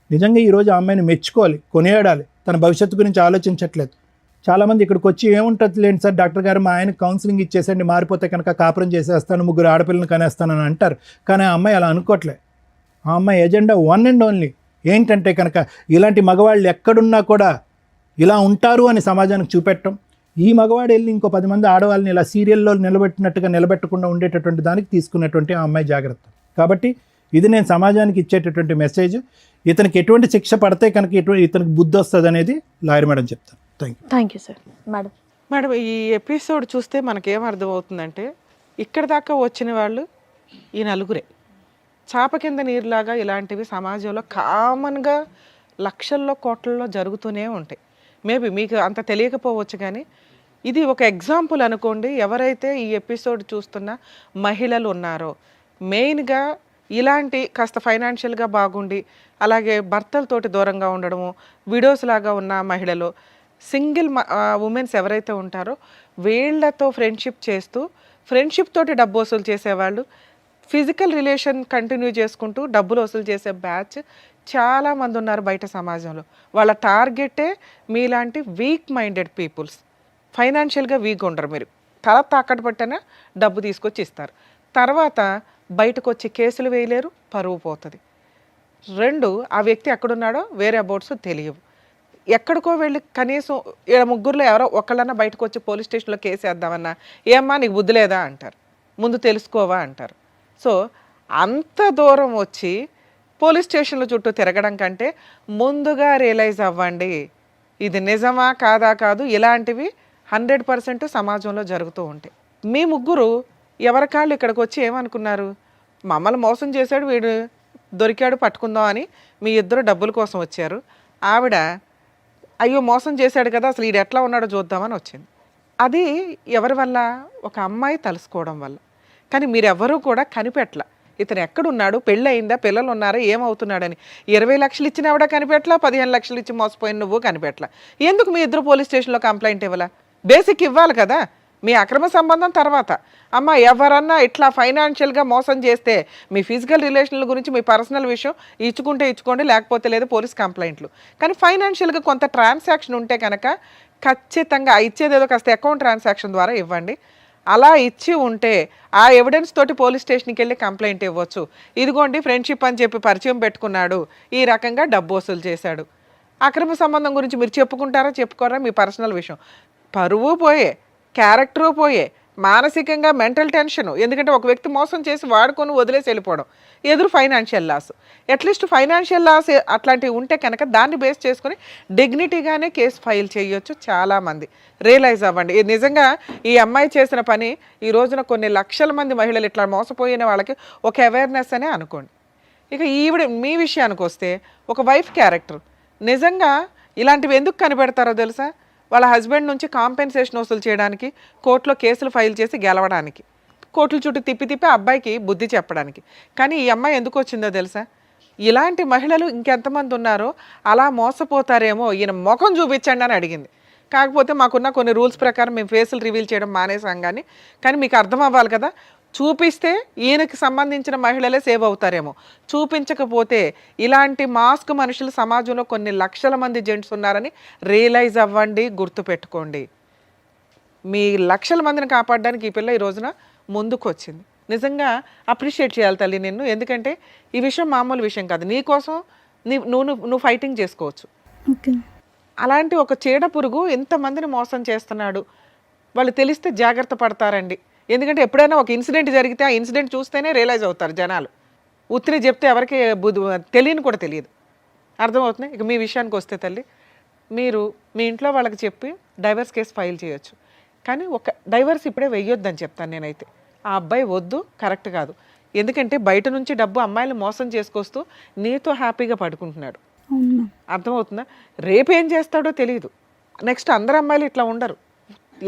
నిజంగా ఈరోజు ఆ అమ్మాయిని మెచ్చుకోవాలి, కొనియాడాలి. తన భవిష్యత్తు గురించి ఆలోచించట్లేదు. చాలామంది ఇక్కడికి వచ్చి ఏముంటుంది లేండి సార్, డాక్టర్ గారు మా ఆయన కౌన్సిలింగ్ ఇచ్చేసండి, మారిపోతే కనుక కాపురం చేసేస్తాను, 3 ఆడపిల్లని కనేస్తానని అంటారు. కానీ ఆ అమ్మాయి అలా అనుకోవట్లే. ఆ అమ్మాయి ఎజెండా 1 and only ఏంటంటే కనుక ఇలాంటి మగవాళ్ళు ఎక్కడున్నా కూడా ఇలా ఉంటారు అని సమాజానికి చూపెట్టడం. ఈ మగవాడు వెళ్ళి ఇంకో 10 మంది ఆడవాళ్ళని ఇలా సీరియల్లో నిలబెట్టినట్టుగా నిలబెట్టకుండా ఉండేటటువంటి దానికి తీసుకున్నటువంటి ఆ అమ్మాయి జాగ్రత్త. కాబట్టి ఇది నేను సమాజానికి ఇచ్చేటటువంటి మెసేజ్. ఇతనికి ఎటువంటి శిక్ష పడితే కనుక ఇతనికి బుద్ధి వస్తుంది అనేది లాయర్ మేడం చెప్తాను. Thank you sir. Madam madam, ఈ ఎపిసోడ్ చూస్తే మనకేం అర్థమవుతుందంటే ఇక్కడ దాకా వచ్చిన వాళ్ళు ఈ నలుగురే. చాప కింద నీరులాగా ఇలాంటివి సమాజంలో కామన్గా లక్షల్లో కోట్లలో జరుగుతూనే ఉంటాయి. మేబీ మీకు అంత తెలియకపోవచ్చు, కానీ ఇది ఒక ఎగ్జాంపుల్ అనుకోండి. ఎవరైతే ఈ ఎపిసోడ్ చూస్తున్న మహిళలు ఉన్నారో, మెయిన్గా ఇలాంటి కాస్త ఫైనాన్షియల్గా బాగుండి అలాగే భర్తలతోటి దూరంగా ఉండడము, విడోస్ లాగా ఉన్న మహిళలు, సింగిల్ ఉమెన్స్ ఎవరైతే ఉంటారో వీళ్ళతో ఫ్రెండ్షిప్ చేస్తూ ఫ్రెండ్షిప్ తోటి డబ్బు వసూలు చేసేవాళ్ళు, ఫిజికల్ రిలేషన్ కంటిన్యూ చేసుకుంటూ డబ్బులు వసూలు చేసే బ్యాచ్ చాలామంది ఉన్నారు బయట సమాజంలో. వాళ్ళ టార్గెటే మీలాంటి వీక్ మైండెడ్ పీపుల్స్. ఫైనాన్షియల్గా వీక్ ఉండరు, మీరు తల తాకట్టు పట్టినా డబ్బు తీసుకొచ్చి ఇస్తారు. తర్వాత బయటకు వచ్చి కేసులు వేయలేరు, పరువు పోతుంది. 2, ఆ వ్యక్తి ఎక్కడున్నాడో వేరే అబౌట్స్ తెలియవు. ఎక్కడికో వెళ్ళి కనీసం 3 ఎవరో ఒకళ్ళన్నా బయటకు వచ్చి పోలీస్ స్టేషన్లో కేసు వేద్దామన్నా, ఏమ్మా నీకు బుద్ధి లేదా అంటారు, ముందు తెలుసుకోవా అంటారు. సో అంత దూరం వచ్చి పోలీస్ స్టేషన్ల చుట్టూ తిరగడం కంటే ముందుగా రియలైజ్ అవ్వండి ఇది నిజమా కాదా కాదు. ఇలాంటివి 100% సమాజంలో జరుగుతూ ఉంటాయి. మీ 3 ఎవరికాళ్ళు ఇక్కడికి వచ్చి ఏమనుకున్నారు, మమ్మల్ని మోసం చేశాడు వీడు, దొరికాడు పట్టుకుందాం అని మీ 2 డబ్బుల కోసం వచ్చారు. ఆవిడ అయ్యో మోసం చేశాడు కదా, అసలు వీడు ఎట్లా ఉన్నాడో చూద్దామని వచ్చింది. అది ఎవరి వల్ల? ఒక అమ్మాయి తలుసుకోవడం వల్ల. కానీ మీరెవరూ కూడా కనిపెట్టల ఇతను ఎక్కడున్నాడు, పెళ్ళి అయిందా, పిల్లలు ఉన్నారా, ఏమవుతున్నాడని. 20 లక్షలు ఇచ్చిన ఆవిడ కనిపెట్టలా, 15 లక్షలు ఇచ్చి మోసపోయిన నువ్వు కనిపెట్టలా. ఎందుకు మీ 2 పోలీస్ స్టేషన్లో కంప్లైంట్ ఇవ్వాలా? బేసిక్ ఇవ్వాలి కదా. మీ అక్రమ సంబంధం తర్వాత, అమ్మ ఎవరన్నా ఇట్లా ఫైనాన్షియల్గా మోసం చేస్తే మీ ఫిజికల్ రిలేషన్ల గురించి మీ పర్సనల్ విషయం ఇచ్చుకుంటే ఇచ్చుకోండి, లేకపోతే లేదు పోలీస్ కంప్లైంట్లు. కానీ ఫైనాన్షియల్గా కొంత ట్రాన్సాక్షన్ ఉంటే కనుక ఖచ్చితంగా ఇచ్చేది ఏదో కాస్త అకౌంట్ ట్రాన్సాక్షన్ ద్వారా ఇవ్వండి. అలా ఇచ్చి ఉంటే ఆ ఎవిడెన్స్ తోటి పోలీస్ స్టేషన్కి వెళ్ళి కంప్లైంట్ ఇవ్వచ్చు. ఇదిగోండి ఫ్రెండ్షిప్ అని చెప్పి పరిచయం పెట్టుకున్నాడు, ఈ రకంగా డబ్బు వసూలు చేశాడు. అక్రమ సంబంధం గురించి మీరు చెప్పుకుంటారా చెప్పుకోరా, మీ పర్సనల్ విషయం. పరువు పోయే, క్యారెక్టరు పోయే, మానసికంగా మెంటల్ టెన్షను. ఎందుకంటే ఒక వ్యక్తి మోసం చేసి వాడుకొని వదిలేసి వెళ్ళిపోవడం, ఎదురు financial loss. At least financial loss అట్లాంటివి ఉంటే కనుక దాన్ని బేస్ చేసుకొని డిగ్నిటీగానే కేసు ఫైల్ చేయొచ్చు. చాలామంది రియలైజ్ అవ్వండి. నిజంగా ఈ అమ్మాయి చేసిన పని ఈ రోజున కొన్ని లక్షల మంది మహిళలు ఇట్లా మోసపోయిన వాళ్ళకి ఒక అవేర్నెస్ అనే అనుకోండి. ఇక ఈవిడ మీ విషయానికి వస్తే ఒక వైఫ్ క్యారెక్టర్. నిజంగా ఇలాంటివి ఎందుకు కనిపెడతారో తెలుసా? వాళ్ళ హస్బెండ్ నుంచి కాంపెన్సేషన్ వసూలు చేయడానికి, కోర్టులో కేసులు ఫైల్ చేసి గెలవడానికి, కోర్టుల చుట్టూ తిప్పి అబ్బాయికి బుద్ధి చెప్పడానికి. కానీ ఈ అమ్మాయి ఎందుకు వచ్చిందో తెలుసా? ఇలాంటి మహిళలు ఇంకెంతమంది ఉన్నారో అలా మోసపోతారేమో, ఈయన ముఖం చూపించండి అని అడిగింది. కాకపోతే మాకున్న కొన్ని రూల్స్ ప్రకారం మేము ఫేసులు రివీల్ చేయడం మానేసాం. కానీ మీకు అర్థం అవ్వాలి కదా, చూపిస్తే ఈయనకి సంబంధించిన మహిళలే సేవ్ అవుతారేమో, చూపించకపోతే ఇలాంటి మాస్క్ మనుషులు సమాజంలో కొన్ని లక్షల మంది జెంట్స్ ఉన్నారని రియలైజ్ అవ్వండి, గుర్తుపెట్టుకోండి. మీ లక్షల మందిని కాపాడడానికి ఈ పిల్ల ఈ రోజున ముందుకు వచ్చింది. నిజంగా అప్రిషియేట్ చేయాలి తల్లి నిన్ను. ఎందుకంటే ఈ విషయం మామూలు విషయం కాదు. నీకోసం నువ్వు ఫైటింగ్ చేసుకోవచ్చు. అలాంటి ఒక చీడ పురుగు ఎంతమందిని మోసం చేస్తున్నాడు, వాళ్ళు తెలిస్తే జాగ్రత్త పడతారండి. ఎందుకంటే ఎప్పుడైనా ఒక ఇన్సిడెంట్ జరిగితే ఆ ఇన్సిడెంట్ చూస్తేనే రియలైజ్ అవుతారు జనాలు. ఉత్తిని చెప్తే ఎవరికి తెలియని కూడా తెలియదు. అర్థమవుతుంది. ఇక మీ విషయానికి వస్తే తల్లి, మీరు మీ ఇంట్లో వాళ్ళకి చెప్పి డైవర్స్ కేసు ఫైల్ చేయొచ్చు. కానీ ఒక డైవర్స్ ఇప్పుడే వెయ్యొద్దని చెప్తాను నేనైతే. ఆ అబ్బాయి వద్దు, కరెక్ట్ కాదు. ఎందుకంటే బయట నుంచి డబ్బు అమ్మాయిలు మోసం చేసుకొస్తూ నీతో హ్యాపీగా పడుకుంటున్నాడు. అర్థమవుతుందా? రేపేం చేస్తాడో తెలియదు. నెక్స్ట్ అందరు అమ్మాయిలు ఇట్లా ఉండరు.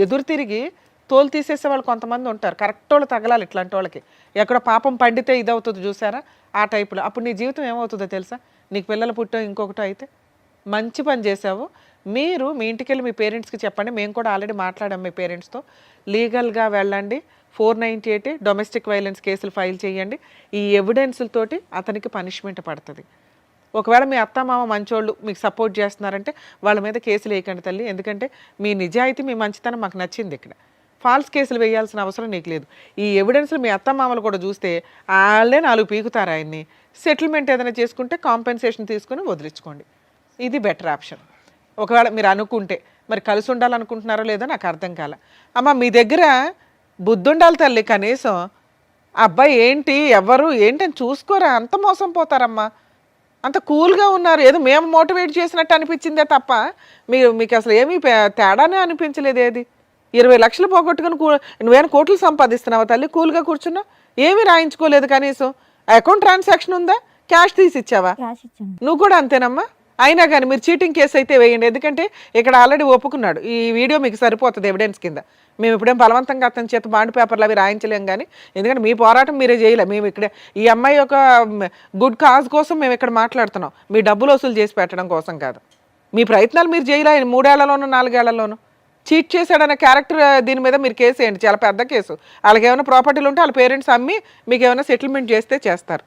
ఎదురు తిరిగి తోలు తీసేసే వాళ్ళు కొంతమంది ఉంటారు. కరెక్ట్ వాళ్ళు తగలాలి ఇట్లాంటి వాళ్ళకి. ఎక్కడ పాపం పండితే ఇదవుతుంది చూసారా, ఆ టైపులో. అప్పుడు నీ జీవితం ఏమవుతుందో తెలుసా? నీకు పిల్లలు పుట్టో ఇంకొకటో అయితే. మంచి పని చేసావు. మీరు మీ ఇంటికి వెళ్ళి మీ పేరెంట్స్కి చెప్పండి. మేము కూడా ఆల్రెడీ మాట్లాడాం మీ పేరెంట్స్తో. లీగల్గా వెళ్ళండి. 498 డొమెస్టిక్ వైలెన్స్ కేసులు ఫైల్ చేయండి. ఈ ఎవిడెన్స్లతోటి అతనికి పనిష్మెంట్ పడుతుంది. ఒకవేళ మీ అత్తమామ మంచోళ్ళు మీకు సపోర్ట్ చేస్తున్నారంటే వాళ్ళ మీద కేసులు వేయకండి తల్లి. ఎందుకంటే మీ నిజాయితీ మీ మంచితనం మాకు నచ్చింది. ఇక్కడ ఫాల్స్ కేసులు వేయాల్సిన అవసరం నీకు లేదు. ఈ ఎవిడెన్స్లు మీ అత్తమామలు కూడా చూస్తే వాళ్ళే 4 పీకుతారు ఆయన్ని. సెటిల్మెంట్ ఏదైనా చేసుకుంటే కాంపెన్సేషన్ తీసుకుని వదిలించుకోండి. ఇది బెటర్ ఆప్షన్. ఒకవేళ మీరు అనుకుంటే, మరి కలిసి ఉండాలనుకుంటున్నారో లేదో నాకు అర్థం కాల. అమ్మ మీ దగ్గర బుద్ధి ఉండాలి తల్లి. కనీసం అబ్బాయి ఏంటి ఎవరు ఏంటి అని చూసుకోరా. అంత మోసం పోతారమ్మా. అంత కూల్గా ఉన్నారు. ఏదో మేము మోటివేట్ చేసినట్టు అనిపించిందే తప్ప మీకు అసలు ఏమీ తేడానే అనిపించలేదు. ఏది 20 లక్షలు పోగొట్టుకుని నువ్వేమైనా కోట్లు సంపాదిస్తున్నావా తల్లి? కూల్గా కూర్చున్నావు, ఏమీ రాయించుకోలేదు. కనీసం అకౌంట్ ట్రాన్సాక్షన్ ఉందా? క్యాష్ తీసి ఇచ్చావా? క్యాష్ ఇచ్చాను. నువ్వు కూడా అంతేనమ్మా. అయినా కానీ మీరు చీటింగ్ కేసు అయితే వేయండి. ఎందుకంటే ఇక్కడ ఆల్రెడీ ఒప్పుకున్నాడు. ఈ వీడియో మీకు సరిపోతుంది ఎవిడెన్స్ కింద. మేము ఇప్పుడేం బలవంతంగా అతని చేత బాండ్ పేపర్లు అవి రాయించలేం. కానీ ఎందుకంటే మీ పోరాటం మీరే చేయలే. మేము ఇక్కడ ఈ అమ్మాయి యొక్క గుడ్ కాజ్ కోసం మేము ఇక్కడ మాట్లాడుతున్నాం. మీ డబ్బులు వసూలు చేసి పెట్టడం కోసం కాదు. మీ ప్రయత్నాలు మీరు చేయలే. 3 ఏళ్లలోనూ 4 ఏళ్లలోనూ చీట్ చేశాడన్న క్యారెక్టర్ దీని మీద మీరు కేసు వేయండి. చాలా పెద్ద కేసు. వాళ్ళకి ఏమైనా ప్రాపర్టీలు ఉంటే వాళ్ళ పేరెంట్స్ అమ్మి మీకు ఏమైనా సెటిల్మెంట్ చేస్తే చేస్తారు.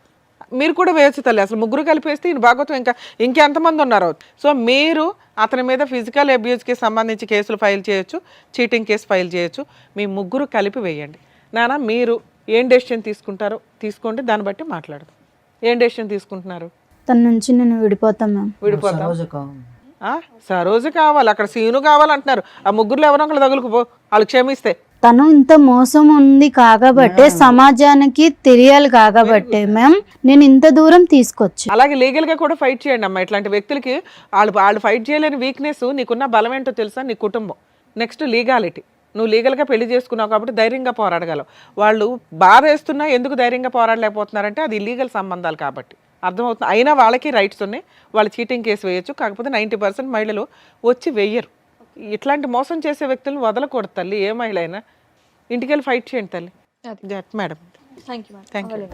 మీరు కూడా వేయచ్చు తల్లి. అసలు ముగ్గురు కలిపేస్తే ఈయన భాగవతం ఇంకెంతమంది ఉన్నారో. సో మీరు అతని మీద ఫిజికల్ అబ్యూస్కి సంబంధించి కేసులు ఫైల్ చేయొచ్చు, చీటింగ్ కేసు ఫైల్ చేయొచ్చు. మీ ముగ్గురు కలిపి వేయండి. నాన్న మీరు ఏం డెసిషన్ తీసుకుంటారో తీసుకోండి. దాన్ని బట్టి మాట్లాడదాం. ఏం డెసిషన్ తీసుకుంటున్నారు? తన నుంచి నేను విడిపోతాం మ్యామ్. విడిపోతాం. సరోజ కావాలి. సరోజు కావాలి, అక్కడ సీను కావాలంటున్నారు. ఆ ముగ్గురులో ఎవరో ఒకళ్ళు తగులుకుపో, వాళ్ళు క్షమిస్తే. తను ఇంత మోసం ఉంది కాకబట్టే సమాజానికి తెలియాలి కాకబట్టే మ్యామ్ నేను ఇంత దూరం తీసుకొచ్చి. అలాగే లీగల్ గా కూడా ఫైట్ చేయండి అమ్మా. ఇట్లాంటి వ్యక్తులకి వాళ్ళు ఫైట్ చేయలేని వీక్నెస్ నీకున్న బలం ఏంటో తెలుసా? నీ కుటుంబం. Next legality. నువ్వు లీగల్గా పెళ్లి చేసుకున్నావు కాబట్టి ధైర్యంగా పోరాడగలవు. వాళ్ళు బాధ వేస్తున్నా ఎందుకు ధైర్యంగా పోరాడలేకపోతున్నారంటే అది ఇల్లీగల్ సంబంధాలు కాబట్టి. అర్థమవుతుంది. అయినా వాళ్ళకి రైట్స్ ఉన్నాయి. వాళ్ళు చీటింగ్ కేసు వేయచ్చు. కాకపోతే 90% మహిళలు వచ్చి వెయ్యరు. ఇట్లాంటి మోసం చేసే వ్యక్తులను వదలకూడదు తల్లి. ఏ మహిళ అయినా ఇంటికి వెళ్ళి ఫైట్ చేయండి తల్లి. Madam thank you.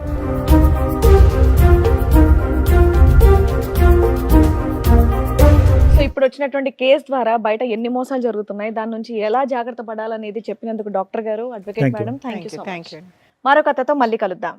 సో ఇప్పుడు వచ్చినటువంటి కేసు ద్వారా బయట ఎన్ని మోసాలు జరుగుతున్నాయి, దాని నుంచి ఎలా జాగ్రత్త పడాలనేది చెప్పినందుకు డాక్టర్ గారు, advocate madam, thank you. Thank you. మరో కథతో మళ్ళీ కలుద్దాం.